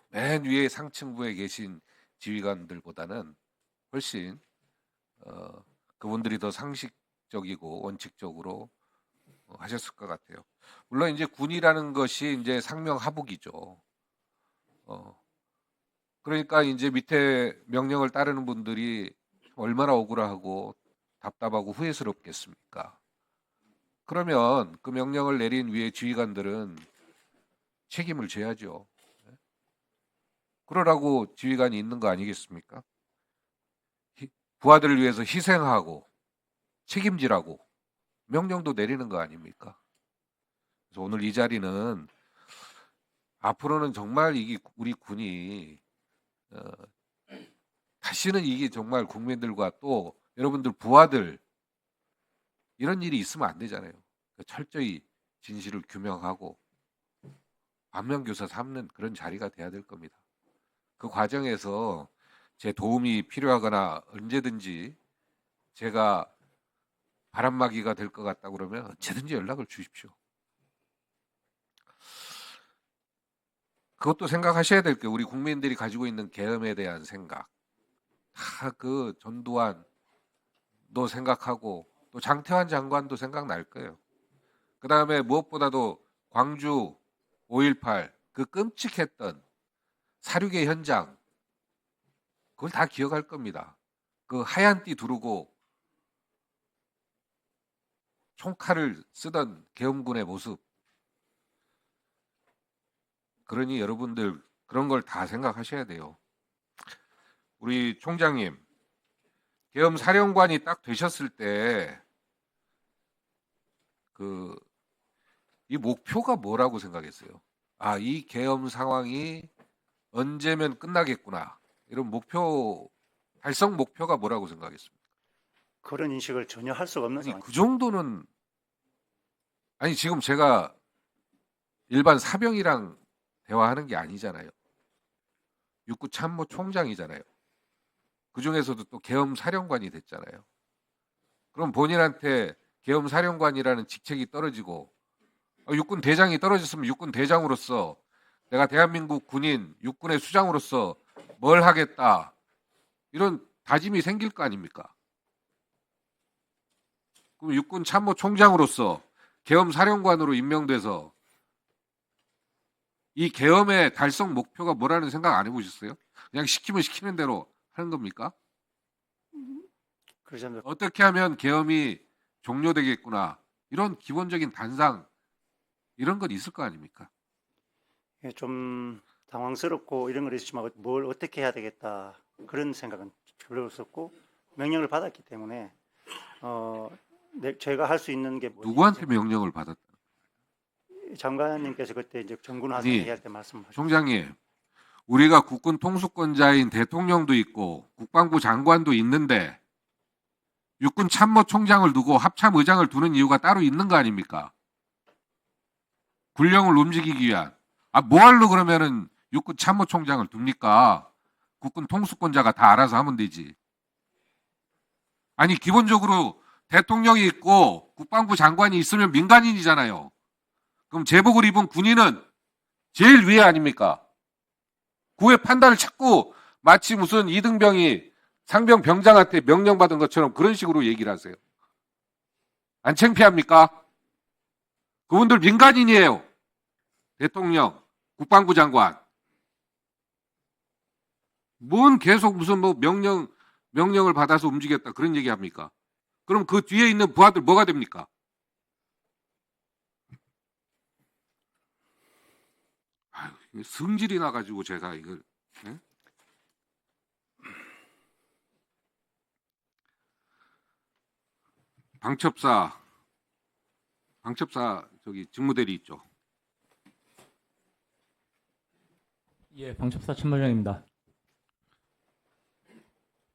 맨 위에 상층부에 계신 지휘관들보다는 훨씬 그분들이 더 상식적이고 원칙적으로 하셨을 것 같아요. 물론 이제 군이라는 것이 이제 상명하복이죠. 그러니까 이제 밑에 명령을 따르는 분들이 얼마나 억울하고 답답하고 후회스럽겠습니까? 그러면 그 명령을 내린 위에 지휘관들은 책임을 져야죠. 그러라고 지휘관이 있는 거 아니겠습니까? 부하들을 위해서 희생하고 책임지라고 명령도 내리는 거 아닙니까? 그래서 오늘 이 자리는 앞으로는 정말 이게 우리 군이 다시는 이게 정말 국민들과 또 여러분들 부하들 이런 일이 있으면 안 되잖아요. 철저히 진실을 규명하고 반면교사 삼는 그런 자리가 돼야 될 겁니다. 그 과정에서 제 도움이 필요하거나 언제든지 제가 바람막이가 될 것 같다 그러면 언제든지 연락을 주십시오. 그것도 생각하셔야 될 게 우리 국민들이 가지고 있는 계엄에 대한 생각. 다 그 전두환도 생각하고 또 장태환 장관도 생각날 거예요. 그 다음에 무엇보다도 광주 5.18 그 끔찍했던 사륙의 현장 그걸 다 기억할 겁니다. 그 하얀 띠 두르고 총칼을 쓰던 계엄군의 모습. 그러니 여러분들 그런 걸 다 생각하셔야 돼요. 우리 총장님, 계엄 사령관이 딱 되셨을 때 이 목표가 뭐라고 생각했어요? 아, 이 계엄 상황이 언제면 끝나겠구나. 이런 목표, 달성 목표가 뭐라고 생각했습니까? 그런 인식을 전혀 할 수가 없는 아니, 상황. 그 정도는 아니 지금 제가 일반 사병이랑 대화하는 게 아니잖아요. 육구 참모 총장이잖아요. 그 중에서도 또 계엄 사령관이 됐잖아요. 그럼 본인한테 계엄 사령관이라는 직책이 떨어지고 육군 대장이 떨어졌으면 육군 대장으로서 내가 대한민국 군인 육군의 수장으로서 뭘 하겠다 이런 다짐이 생길 거 아닙니까? 그럼 육군 참모 총장으로서 계엄 사령관으로 임명돼서 이 계엄의 달성 목표가 뭐라는 생각 안 해보셨어요? 그냥 시키면 시키는 대로 하는 겁니까? 그러지 않습니까? 어떻게 하면 계엄이 종료되겠구나 이런 기본적인 단상 이런 건 있을 거 아닙니까? 예, 좀 당황스럽고 이런 건 있지만 뭘 어떻게 해야 되겠다 그런 생각은 별로 없었고 명령을 받았기 때문에 제가 할 수 있는 게 누구한테 명령을 받았다? 장관님께서 그때 이제 정군 화성 아니, 얘기할 때 말씀하셨죠. 총장님, 우리가 국군 통수권자인 대통령도 있고 국방부 장관도 있는데 육군 참모총장을 두고 합참의장을 두는 이유가 따로 있는 거 아닙니까? 군령을 움직이기 위한. 뭐하러 그러면은 육군 참모총장을 둡니까? 국군 통수권자가 다 알아서 하면 되지. 아니 기본적으로 대통령이 있고 국방부 장관이 있으면 민간인이잖아요. 그럼 제복을 입은 군인은 제일 위에 아닙니까? 그의 판단을 자꾸 마치 무슨 이등병이 상병 병장한테 명령받은 것처럼 그런 식으로 얘기를 하세요. 안 창피합니까? 그분들 민간인이에요. 대통령, 국방부 장관. 뭔 계속 무슨 뭐 명령을 받아서 움직였다 그런 얘기 합니까? 그럼 그 뒤에 있는 부하들 뭐가 됩니까? 아유, 성질이 나가지고 제가 이걸 네? 방첩사 저기 직무대리 있죠. 예, 방첩사 참모장입니다.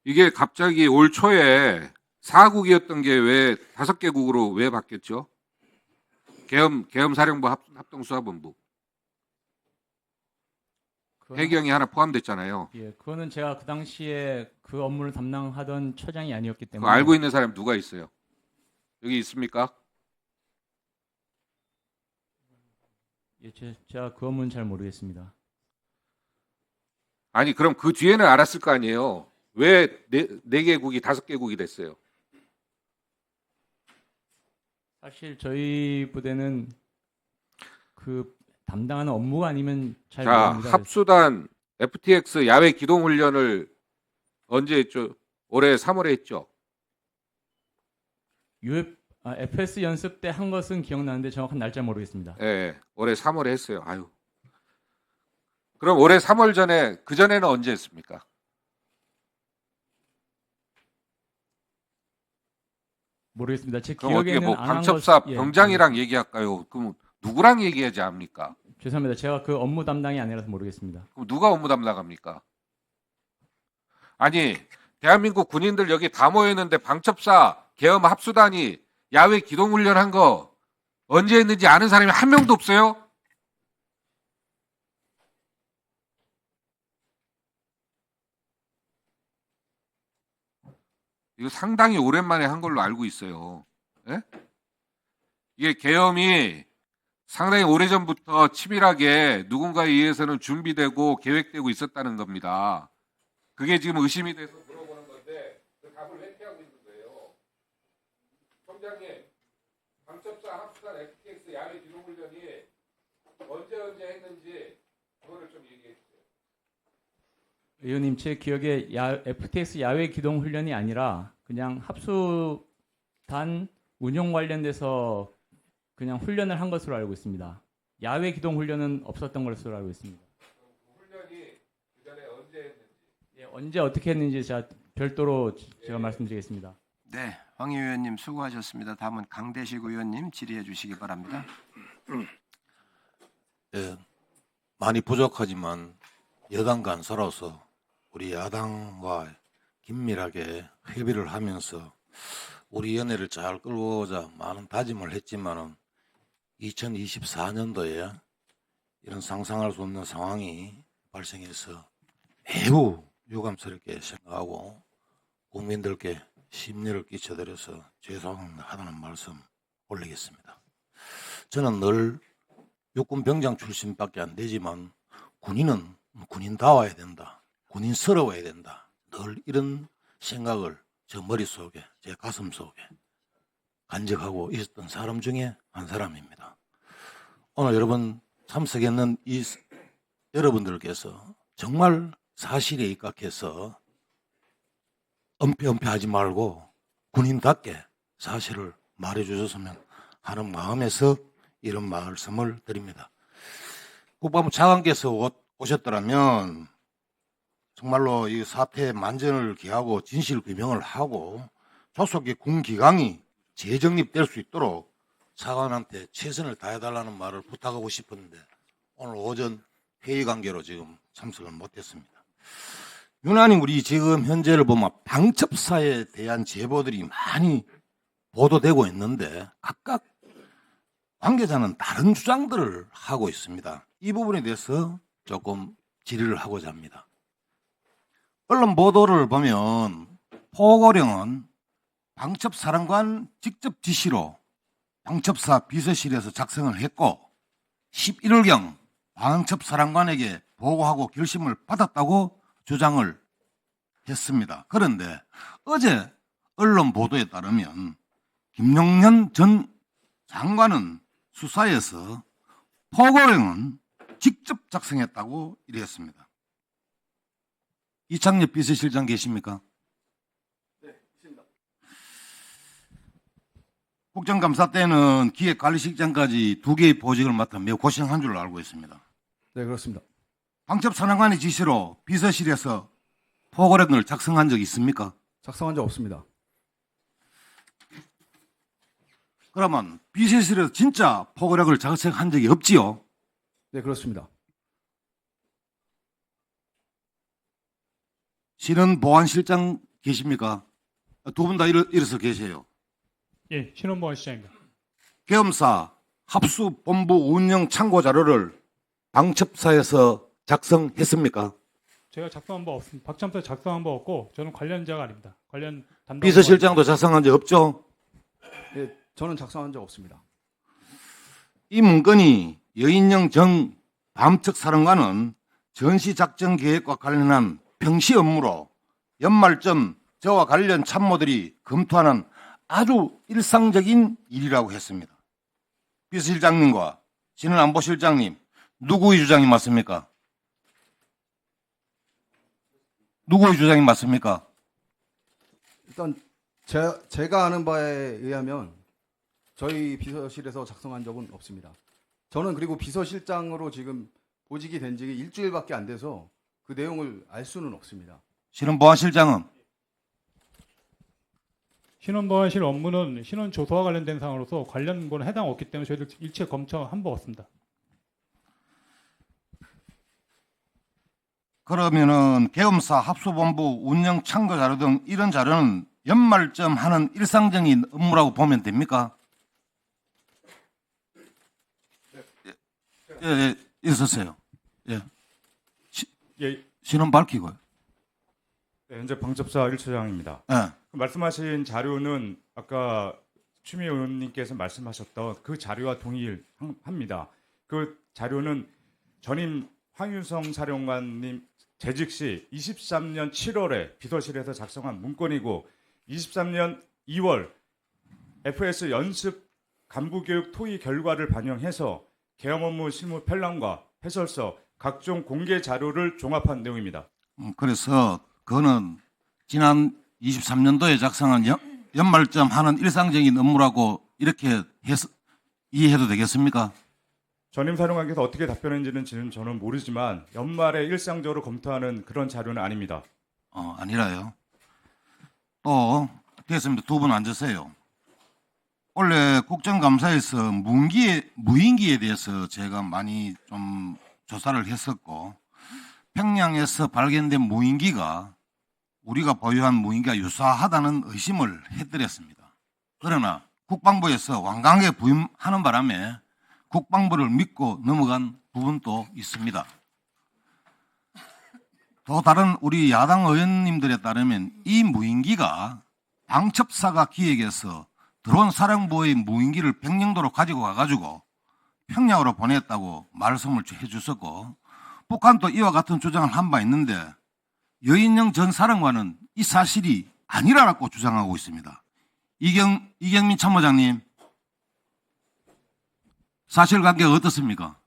이게 갑자기 올 초에 4국이었던 게 왜 5개국으로 왜 바뀌었죠? 계엄 사령부 합동수사본부. 배경이 하나 포함됐잖아요. 예, 그거는 제가 그 당시에 그 업무를 담당하던 처장이 아니었기 그거 때문에 알고 있는 사람 누가 있어요? 여기 있습니까? 예, 제가 그 업무는 잘 모르겠습니다. 아니 그럼 그 뒤에는 알았을 거 아니에요. 왜 네 개국이 5개국이 됐어요? 사실 저희 부대는 그 담당하는 업무가 아니면 잘 자, 모릅니다. 합수단 FTX 야외 기동 훈련을 언제 했죠? 올해 3월에 했죠. FS 연습 때 한 것은 기억나는데 정확한 날짜 모르겠습니다. 예, 올해 3월에 했어요. 아유. 그럼 올해 3월 전에 그 전에는 언제 했습니까? 모르겠습니다. 제 그럼 어떻게 기억에는 뭐 안한 방첩사 것, 예, 병장이랑 얘기할까요? 그럼 누구랑 얘기해야지 합니까? 죄송합니다. 제가 그 업무 담당이 아니라서 모르겠습니다. 그럼 누가 업무 담당합니까? 아니, 대한민국 군인들 여기 다 모여 있는데 방첩사 계엄 합수단이 야외 기동 훈련 한 거 언제 했는지 아는 사람이 한 명도 없어요? 이거 상당히 오랜만에 한 걸로 알고 있어요. 예? 이게 계엄이 상당히 오래전부터 치밀하게 누군가에 의해서는 준비되고 계획되고 있었다는 겁니다. 그게 지금 의심이 돼서 물어보는 건데 그 답을 회피하고 있는 거예요. 총장님, 방첩사 합수단 FTX 야외 기동훈련이 언제 했는지 그거를 좀 얘기해 주세요. 의원님, 제 기억에 FTX 야외 기동 훈련이 아니라 그냥 합수단 운영 관련돼서 그냥 훈련을 한 것으로 알고 있습니다. 야외 기동 훈련은 없었던 것으로 알고 있습니다. 훈련이 그 전에 언제 했는지. 예, 언제 어떻게 했는지 제가 별도로 제가 말씀드리겠습니다. 네, 황 의원님 수고하셨습니다. 다음은 강대식 의원님 질의해 주시기 바랍니다. 예, 많이 부족하지만 여당 간사로서 우리 야당과 긴밀하게 협의를 하면서 우리 연회를 잘 끌고오자 많은 다짐을 했지만은 2024년도에 이런 상상할 수 없는 상황이 발생해서 매우 유감스럽게 생각하고 국민들께 심려를 끼쳐드려서 죄송하다는 말씀 올리겠습니다. 저는 늘 육군 병장 출신밖에 안 되지만 군인은 군인다워야 된다. 군인스러워야 된다. 늘 이런 생각을 저 머릿속에, 제 가슴속에 간직하고 있었던 사람 중에 한 사람입니다. 오늘 여러분 참석했는 이 여러분들께서 정말 사실에 입각해서 은폐하지 말고 군인답게 사실을 말해주셨으면 하는 마음에서 이런 말씀을 드립니다. 국방부 차관께서 오셨더라면 정말로 이 사태의 만전을 기하고 진실 규명을 하고 조속히 군 기강이 재정립될 수 있도록 차관한테 최선을 다해달라는 말을 부탁하고 싶었는데 오늘 오전 회의 관계로 지금 참석을 못했습니다. 유난히 우리 지금 현재를 보면 방첩사에 대한 제보들이 많이 보도되고 있는데 각각 관계자는 다른 주장들을 하고 있습니다. 이 부분에 대해서 조금 질의를 하고자 합니다. 언론 보도를 보면 포고령은 방첩사령관 직접 지시로 방첩사 비서실에서 작성을 했고 11월경 방첩사령관에게 보고하고 결심을 받았다고 주장을 했습니다. 그런데 어제 언론 보도에 따르면 김용현 전 장관은 수사에서 포고령은 직접 작성했다고 이랬습니다. 이창엽 비서실장 계십니까? 네, 있습니다. 국정감사 때는 기획관리실장까지 2개의 보직을 맡아 매우 고생한 줄로 알고 있습니다. 네, 그렇습니다. 방첩사령관의 지시로 비서실에서 포고령을 작성한 적 있습니까? 작성한 적 없습니다. 그러면 비서실에서 진짜 포고령을 작성한 적이 없지요? 네, 그렇습니다. 신원보안실장 계십니까? 두 분 다 일어서 계세요. 예, 신원보안실장입니다. 계엄사 합수본부 운영 참고 자료를 방첩사에서 작성했습니까? 제가 작성한 바 없습니다. 박참사 작성한 바 없고 저는 관련자가 아닙니다. 관련 담당 비서실장도 작성한 적 없죠? 예, 저는 작성한 적 없습니다. 이 문건이 여인영 전 밤측 사령관은 전시작전 계획과 관련한 평시 업무로 연말쯤 저와 관련 참모들이 검토하는 아주 일상적인 일이라고 했습니다. 비서실장님과 신은안보실장님, 누구의 주장이 맞습니까? 누구의 주장이 맞습니까? 일단 제가 아는 바에 의하면 저희 비서실에서 작성한 적은 없습니다. 저는 그리고 비서실장으로 지금 보직이 된 지 일주일밖에 안 돼서 그 내용을 알 수는 없습니다. 신원보안실장은 신원보안실 업무는 신원 조사와 관련된 사항으로서 관련 부분은 해당 없기 때문에 저희들 일체 검토한 바 없습니다. 그러면은 계엄사 합수본부 운영 참고 자료 등 이런 자료는 연말쯤 하는 일상적인 업무라고 보면 됩니까? 예, 있었어요. 예. 신원 밝히고요. 네, 현재 방첩사 1처장입니다. 예. 말씀하신 자료는 아까 추미애 의원님께서 말씀하셨던 그 자료와 동일합니다. 그 자료는 전임 황윤성 사령관님 재직 시 23년 7월에 비서실에서 작성한 문건이고 23년 2월 FS 연습 간부교육 토의 결과를 반영해서 계엄 업무 실무 편람과 해설서 각종 공개 자료를 종합한 내용입니다. 그래서 그거는 지난 23년도에 작성한 연말쯤 하는 일상적인 업무라고 이렇게 이해해도 되겠습니까? 전임 사령관께서 어떻게 답변했는지는 저는 모르지만 연말에 일상적으로 검토하는 그런 자료는 아닙니다. 아니라요. 또 됐습니다. 두 분 앉으세요. 원래 국정감사에서 무인기에 대해서 제가 많이 좀 조사를 했었고 평양에서 발견된 무인기가 우리가 보유한 무인기가 유사하다는 의심을 해드렸습니다. 그러나 국방부에서 완강하게 부인하는 바람에 국방부를 믿고 넘어간 부분도 있습니다. 또 다른 우리 야당 의원님들에 따르면 이 무인기가 방첩사가 기획해서 드론 사령부의 무인기를 백령도로 가지고 가가지고 평양으로 보냈다고 말씀을 해주셨고 북한도 이와 같은 주장을 한 바 있는데 여인영 전 사령관은 이 사실이 아니라고 주장하고 있습니다. 이경민 참모장님, 사실관계가 어떻습니까?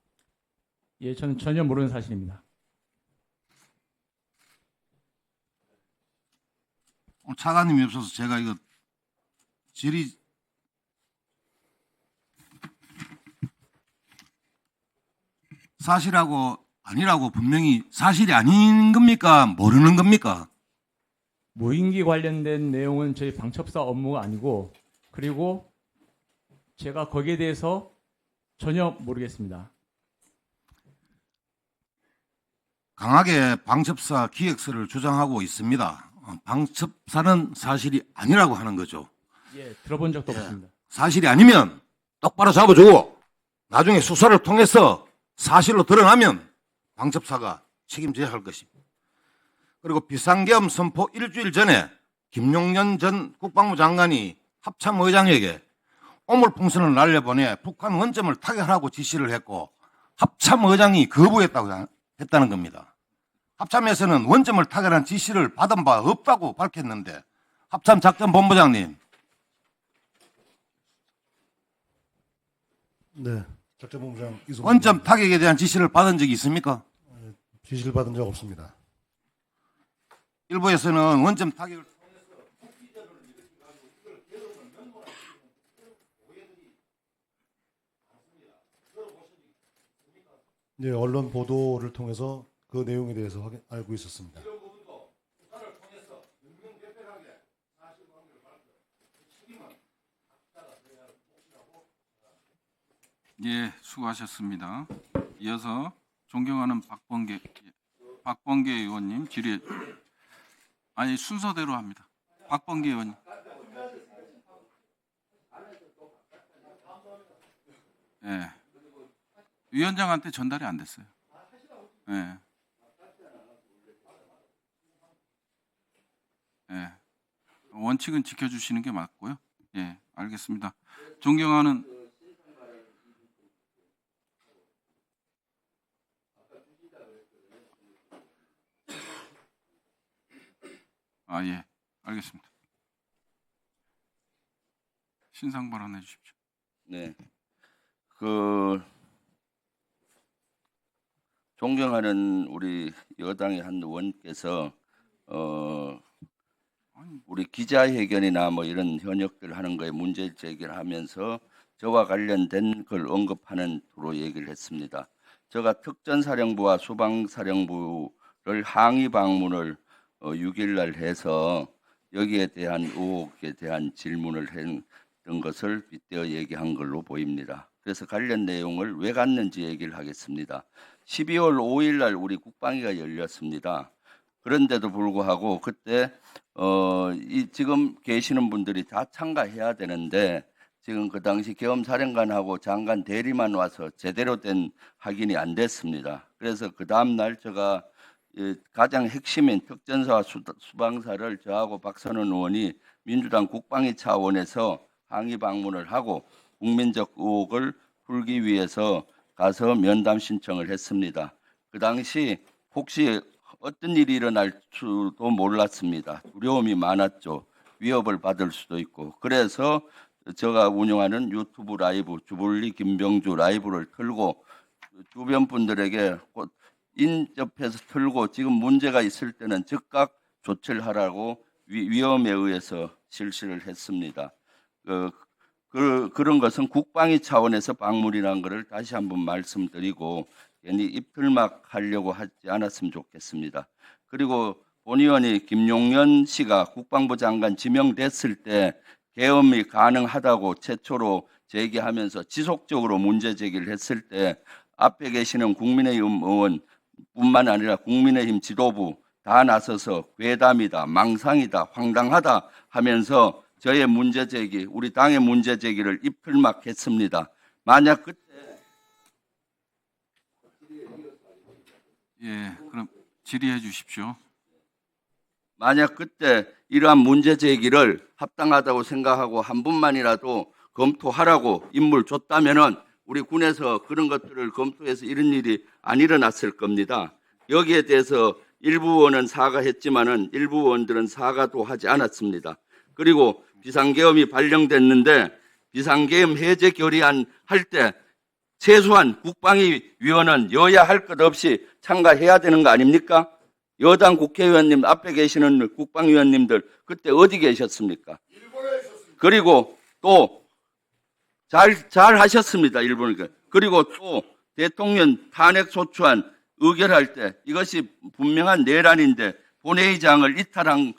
예, 저는 전혀 모르는 사실입니다. 오늘 차관님이 없어서 제가 이거 질의 사실하고 아니라고 분명히 사실이 아닌 겁니까? 모르는 겁니까? 무인기 관련된 내용은 저희 방첩사 업무가 아니고 그리고 제가 거기에 대해서 전혀 모르겠습니다. 강하게 방첩사 기획서를 주장하고 있습니다. 방첩사는 사실이 아니라고 하는 거죠. 예, 들어본 적도 없습니다. 사실이 아니면 똑바로 잡아주고 나중에 수사를 통해서 사실로 드러나면 방첩사가 책임져야 할 것입니다. 그리고 비상계엄 선포 일주일 전에 김용년 전 국방부 장관이 합참의장에게 오물풍선을 날려보내 북한 원점을 타격하라고 지시를 했고 합참의장이 거부했다고 했다는 겁니다. 합참에서는 원점을 타격한 지시를 받은 바 없다고 밝혔는데 합참작전본부장님. 네, 작전본부장 이송입니다. 원점 타격에 대한 지시를 받은 적이 있습니까? 지시를 받은 적 없습니다. 일부에서는 원점 타격을 네, 언론 보도를 통해서 그 내용에 대해서 알고 있었습니다. 예, 수고하셨습니다. 이어서 존경하는 박범계 의원님 질의 아니 순서대로 합니다. 박범계 의원님. 예. 위원장한테 전달이 안 됐어요. 예. 예, 원칙은 지켜주시는 게 맞고요. 예, 알겠습니다. 존경하는 예, 알겠습니다. 신상 발언해 주십시오. 네. 존경하는 우리 여당의 한 의원께서 우리 기자회견이나 뭐 이런 현역들 하는 거에 문제 제기를 하면서 저와 관련된 걸 언급하는 투로 얘기를 했습니다. 제가 특전사령부와 수방사령부를 항의 방문을 6일 날 해서 여기에 대한 의혹에 대한 질문을 했던 것을 빗대어 얘기한 걸로 보입니다. 그래서 관련 내용을 왜 갔는지 얘기를 하겠습니다. 12월 5일 날 우리 국방위가 열렸습니다. 그런데도 불구하고 그때 지금 계시는 분들이 다 참가해야 되는데 지금 그 당시 계엄사령관하고 장관 대리만 와서 제대로 된 확인이 안 됐습니다. 그래서 그 다음 날 제가 가장 핵심인 특전사와 수방사를 저하고 박선원 의원이 민주당 국방위 차원에서 항의 방문을 하고 국민적 의혹을 풀기 위해서 가서 면담 신청을 했습니다. 그 당시 혹시 어떤 일이 일어날 수도 몰랐습니다. 두려움이 많았죠. 위협을 받을 수도 있고. 그래서 제가 운영하는 유튜브 라이브 주불리 김병주 라이브를 틀고 주변 분들에게 인접해서 틀고 지금 문제가 있을 때는 즉각 조치를 하라고 위험에 의해서 실시를 했습니다. 그런 것은 국방위 차원에서 방문이라는 것을 다시 한번 말씀드리고 괜히 입틀막 하려고 하지 않았으면 좋겠습니다. 그리고 본 의원이 김용현 씨가 국방부 장관 지명됐을 때 계엄이 가능하다고 최초로 제기하면서 지속적으로 문제 제기를 했을 때 앞에 계시는 국민의힘 의원뿐만 아니라 국민의힘 지도부 다 나서서 괴담이다, 망상이다, 황당하다 하면서 저의 문제 제기, 우리 당의 문제 제기를 입틀막했습니다. 만약 그때 예, 그럼 질의해 주십시오. 만약 그때 이러한 문제 제기를 합당하다고 생각하고 한 분만이라도 검토하라고 임무를 줬다면은 우리 군에서 그런 것들을 검토해서 이런 일이 안 일어났을 겁니다. 여기에 대해서 일부 의원은 사과했지만은 일부 의원들은 사과도 하지 않았습니다. 그리고 비상계엄이 발령됐는데 비상계엄 해제 결의안 할 때 최소한 국방위 위원은 여야 할 것 없이 참가해야 되는 거 아닙니까? 여당 국회의원님 앞에 계시는 국방위원님들 그때 어디 계셨습니까? 그리고 또 잘 하셨습니다. 일본에. 그리고 또 대통령 탄핵 소추안 의결할 때 이것이 분명한 내란인데 본회의장을 이탈하고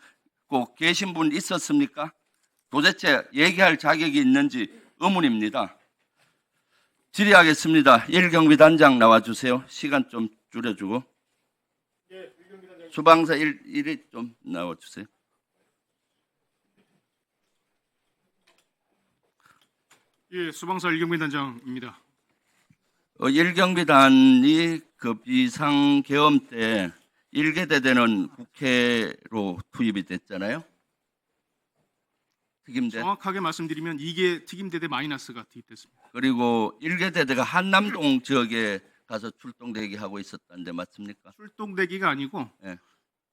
계신 분 있었습니까? 도대체 얘기할 자격이 있는지 의문입니다. 질의하겠습니다. 1경비 단장 나와주세요. 시간 좀 줄여주고. 수방사 1위 좀 나와주세요. 예, 수방사 1경비 단장입니다. 1경비단이 그 비상계엄 때 1계대대는 국회로 투입이 됐잖아요. 특임대. 정확하게 말씀드리면 이게 특임대대 마이너스가 투입됐습니다. 그리고 1계대대가 한남동 지역에 가서 출동대기 하고 있었다는데 맞습니까? 출동대기가 아니고 예.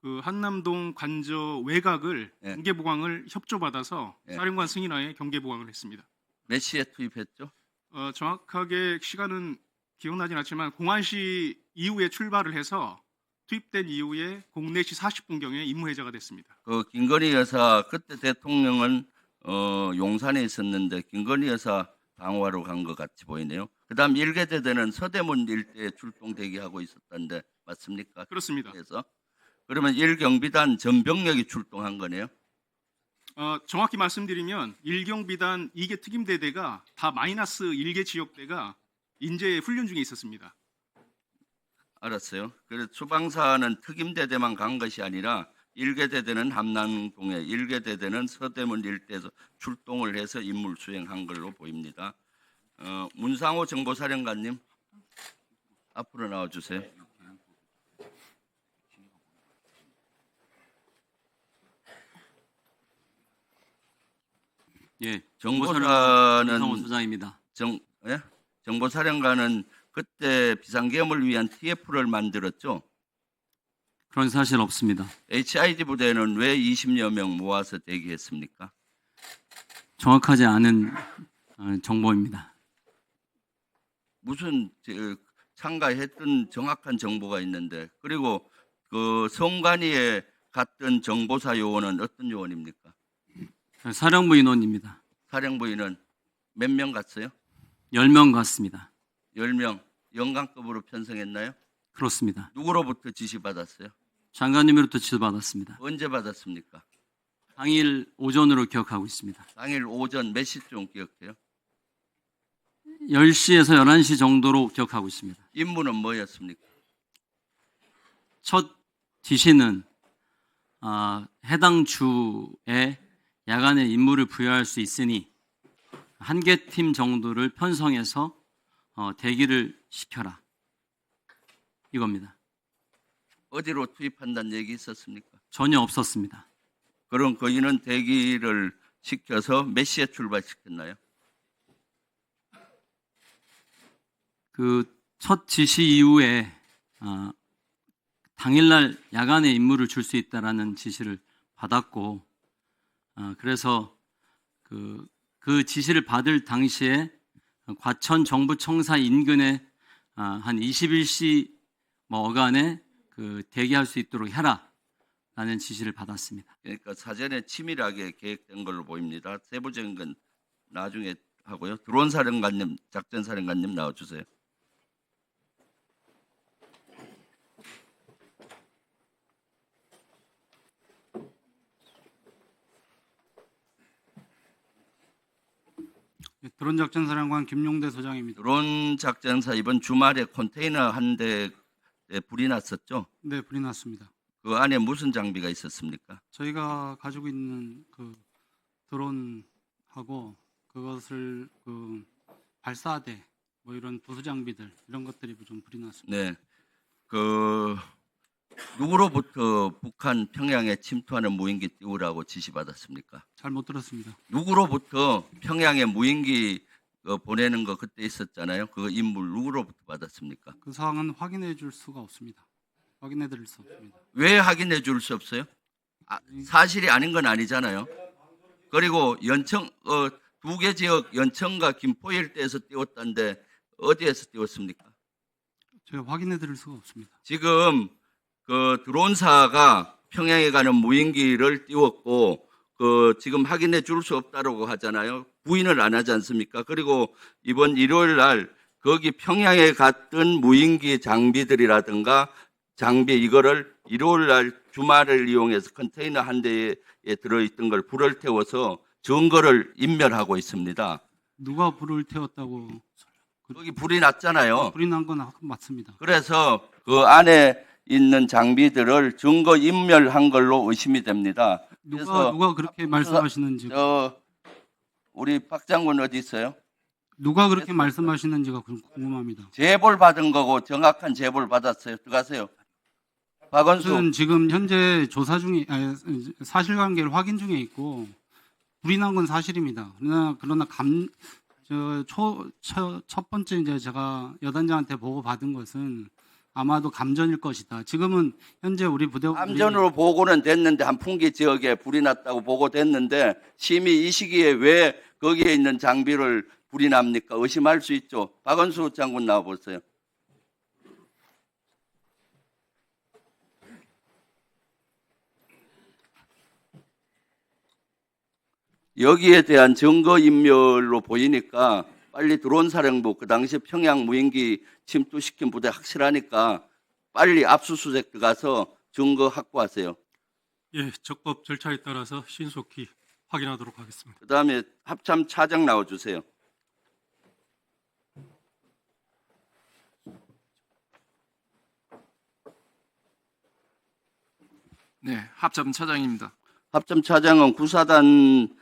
그 한남동 관저 외곽을 예. 경계보강을 협조받아서 예. 사령관 승인하에 경계보강을 했습니다. 몇 시에 투입했죠? 정확하게 시간은 기억나진 않지만 공안시 이후에 출발을 해서 투입된 이후에 04시 40분경에 임무해제가 됐습니다. 그 김건희 여사 그때 대통령은 용산에 있었는데 김건희 여사 방어하러 간 것 같이 보이네요. 그다음 1계대대는 서대문 일대에 출동 대기하고 있었던데 맞습니까? 그렇습니다. 그래서 그러면 1경비단 전병력이 출동한 거네요. 정확히 말씀드리면 1경비단 2개 특임대대가 다 마이너스 1개 지역대가 인제 훈련 중에 있었습니다. 알았어요. 그래서 수방사는 특임대대만 간 것이 아니라 1계대대는 함남동에 1계대대는 서대문 일대에서 출동을 해서 임무를 수행한 걸로 보입니다. 문상호 정보사령관님 앞으로 나와주세요. 예, 정보사는 이상호 소장입니다. 정보사령관은 그때 비상계엄을 위한 TF를 만들었죠. 그런 사실 없습니다. HIG 부대는 왜 20여 명 모아서 대기했습니까? 정확하지 않은 정보입니다. 무슨 참가했던 정확한 정보가 있는데, 그리고 그 성관이에 갔던 정보사 요원은 어떤 요원입니까? 사령부 인원입니다. 사령부 인원 몇 명 갔어요? 10명 갔습니다. 10명. 영관급으로 편성했나요? 그렇습니다. 누구로부터 지시받았어요? 장관님으로부터 지도받았습니다. 언제 받았습니까? 당일 오전으로 기억하고 있습니다. 당일 오전 몇 시쯤 기억해요? 10시에서 11시 정도로 기억하고 있습니다. 임무는 뭐였습니까? 첫 지시는 해당 주에 야간에 임무를 부여할 수 있으니 한 개 팀 정도를 편성해서 대기를 시켜라. 이겁니다. 어디로 투입한다는 얘기 있었습니까? 전혀 없었습니다. 그럼 그 인원 대기를 시켜서 몇 시에 출발시켰나요? 그 첫 지시 이후에 당일날 야간에 임무를 줄 수 있다라는 지시를 받았고, 그래서 그 지시를 받을 당시에 과천 정부청사 인근에 한 21시 어간에 대기할 수 있도록 해라라는 지시를 받았습니다. 그러니까 사전에 치밀하게 계획된 걸로 보입니다. 세부적인 건 나중에 하고요. 드론 사령관님, 작전 사령관님 나와주세요. 드론 작전사령관 김용대 소장입니다. 드론 작전사 이번 주말에 컨테이너 한 대에 불이 났었죠? 네, 불이 났습니다. 그 안에 무슨 장비가 있었습니까? 저희가 가지고 있는 그 드론하고 그것을 발사대 이런 부수 장비들 이런 것들이 좀 불이 났습니다. 네. 누구로부터 북한 평양에 침투하는 무인기 띄우라고 지시받았습니까? 잘 못 들었습니다. 누구로부터 평양에 무인기 보내는 거 그때 있었잖아요. 그 임무를 누구로부터 받았습니까? 그 사항은 확인해 줄 수가 없습니다. 확인해 드릴 수 없습니다. 왜 확인해 줄 수 없어요? 사실이 아닌 건 아니잖아요. 그리고 연청 두 개 지역 연천과 김포 일대에서 띄웠다는데 어디에서 띄웠습니까? 제가 확인해 드릴 수가 없습니다. 지금 그 드론사가 평양에 가는 무인기를 띄웠고 지금 확인해 줄 수 없다고 하잖아요. 부인을 안 하지 않습니까? 그리고 이번 일요일 날 거기 평양에 갔던 무인기 장비들이라든가 이거를 일요일 날 주말을 이용해서 컨테이너 한 대에 들어있던 걸 불을 태워서 증거를 인멸하고 있습니다. 누가 불을 태웠다고? 거기 불이 났잖아요. 불이 난 건 맞습니다. 그래서 그 안에 있는 장비들을 증거 인멸한 걸로 의심이 됩니다. 누가 그렇게 말씀하시는지. 우리 박 장군 어디 있어요? 누가 그렇게 말씀하시는지가 궁금합니다. 제보를 받은 거고 정확한 제보를 받았어요. 들어가세요. 박원순 지금 현재 조사 중에 사실관계를 확인 중에 있고 불이 난 건 사실입니다. 그러나 첫 번째 이제 제가 여단장한테 보고 받은 것은 아마도 감전일 것이다. 지금은 현재 우리 부대 감전으로 보고는 됐는데 한풍기 지역에 불이 났다고 보고됐는데 심히 이 시기에 왜 거기에 있는 장비를 불이 납니까? 의심할 수 있죠. 박원수 장군 나와 보세요. 여기에 대한 증거 인멸로 보이니까 빨리 드론 사령부 그 당시 평양 무인기 침투시킨 부대 확실하니까 빨리 압수수색 들어가서 증거 확보하세요. 예, 적법 절차에 따라서 신속히 확인하도록 하겠습니다. 그 다음에 합참 차장 나와주세요. 네, 합참 차장입니다. 합참 차장은 구사단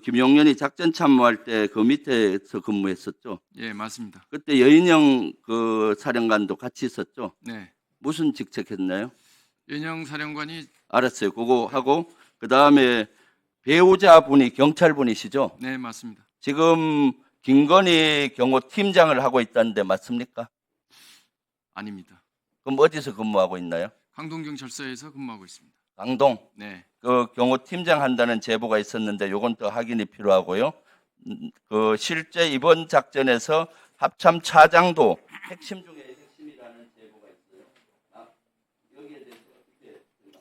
김용년이 작전 참모할 때 그 밑에서 근무했었죠. 예, 맞습니다. 그때 여인영 그 사령관도 같이 있었죠. 네. 무슨 직책했나요? 연영 사령관이 알았어요. 그거 하고 그 다음에 배우자분이 경찰분이시죠? 네, 맞습니다. 지금 김건희 경호팀장을 하고 있다는데 맞습니까? 아닙니다. 그럼 어디서 근무하고 있나요? 강동경찰서에서 근무하고 있습니다. 강동. 네. 그 경호팀장 한다는 제보가 있었는데 요건 더 확인이 필요하고요. 그 실제 이번 작전에서 합참 차장도 핵심 중에 핵심이라는 제보가 있어요. 여기에 대해서 어떻게 생각하세요?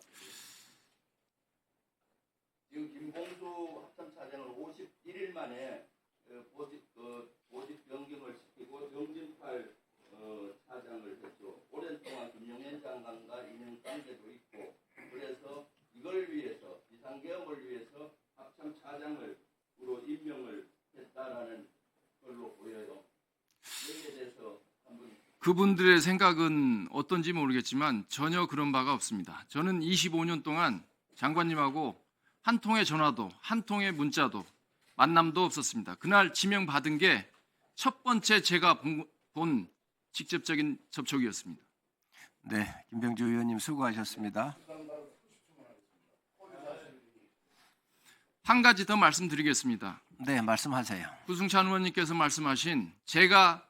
지금 김봉수 합참 차장을 51일 만에 보직 변경을 시키고 정진팔 차장을 했죠. 오랜 동안 김용현 장관과 인연 관계도 있고 그래서 이걸 위해서 비상계엄을 위해서 합참 차장으로 임명을 했다라는 걸로 보여요. 여기에 대해서 한번 그분들의 생각은 어떤지 모르겠지만 전혀 그런 바가 없습니다. 저는 25년 동안 장관님하고 한 통의 전화도 한 통의 문자도 만남도 없었습니다. 그날 지명받은 게 첫 번째 제가 본 직접적인 접촉이었습니다. 네, 김병주 의원님 수고하셨습니다. 한 가지 더 말씀드리겠습니다. 네, 말씀하세요. 구승찬 의원님께서 말씀하신 제가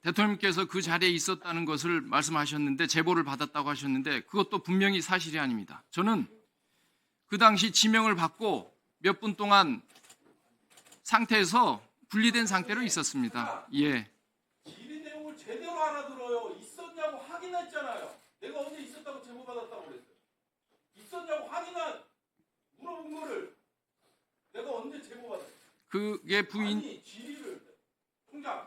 대통령께서 그 자리에 있었다는 것을 말씀하셨는데 제보를 받았다고 하셨는데 그것도 분명히 사실이 아닙니다. 저는 그 당시 지명을 받고 몇 분 동안 상태에서 분리된 상태로 있었습니다. 예. 질의 내용을 제대로 알아들어요. 있었냐고 확인했잖아요. 내가 언제 있었다고 제보받았다고 그랬어요. 있었냐고 물어본 거를 내가 언제 제보받았어요. 그게 부인 아니 질의를 총장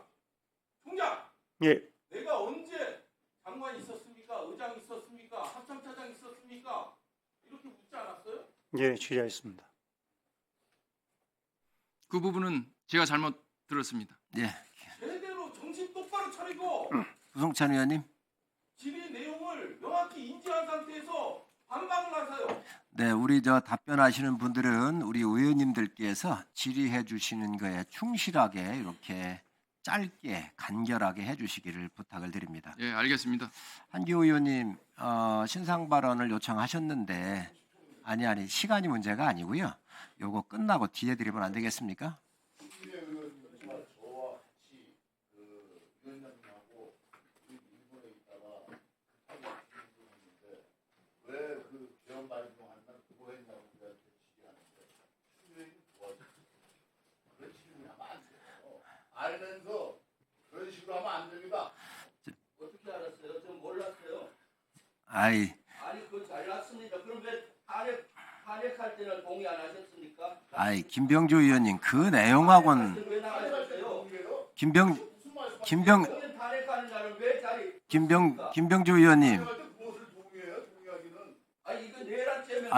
예. 내가 언제 장관이 있었습니까? 의장이 있었습니까? 합참차장이 있었습니까? 이렇게 묻지 않았어요? 예, 질의하였습니다. 그 부분은 제가 잘못 들었습니다. 예, 제대로 정신 똑바로 차리고 구성찬 의원님. 질의 내용을 명확히 인지한 상태에서 반박을 하세요. 네, 우리 답변하시는 분들은 우리 의원님들께서 질의해 주시는 거에 충실하게 이렇게 짧게 간결하게 해주시기를 부탁을 드립니다. 예, 알겠습니다. 한기호 의원님 신상 발언을 요청하셨는데 아니 시간이 문제가 아니고요. 요거 끝나고 뒤에 드리면 안 되겠습니까? 알면서 그런 식으로 하면 안 됩니다. 어떻게 알았어요? 저 몰랐어요. 아니 그거 잘났습니다. 그럼 왜 탄핵할 때는 동의 안 하셨습니까? 김병주 의원님 그 내용하고는 왜 나가셨어요? 김병주 의원님 이거 내란 때문에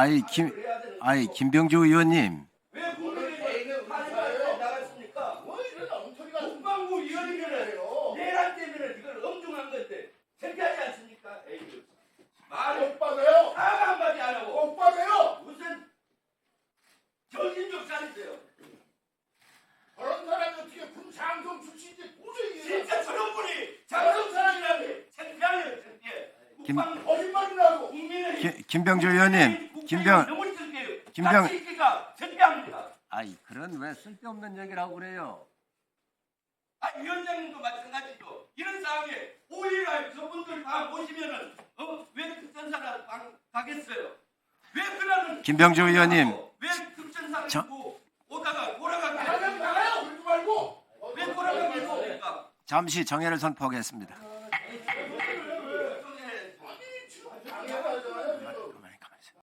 김병주 의원님 왜 국민의힘 탄핵할 나갔습니까? 국방부 위원회는 내란 때문에 이걸 엄중한 건데 창피하지 않습니까? 말을 받아요. 사과 한마디 안 하고 못 받아요. 무슨 정신적 차리세요. 그런 사람이 어떻게 군 장성 출신인지 도저히 진짜 저런 분이 장성 사람이라니 창피하네요. 국방 거짓말이라고. 국민의힘 김병주 의원님 김병 창피합니다. 그런 왜 쓸데없는 얘기를 하고 그래요? 위원장님도 마찬가지죠. 이런 상황에 5일날 저분들 다 보시면은 왜 특전사를 가겠어요? 왜 그러는 김병주 의원님 왜 특전사를 두고 오다가 돌아가게 나가요. 그러지 말고 왜 돌아가게 했습니까? 잠시 정회를 선포하겠습니다.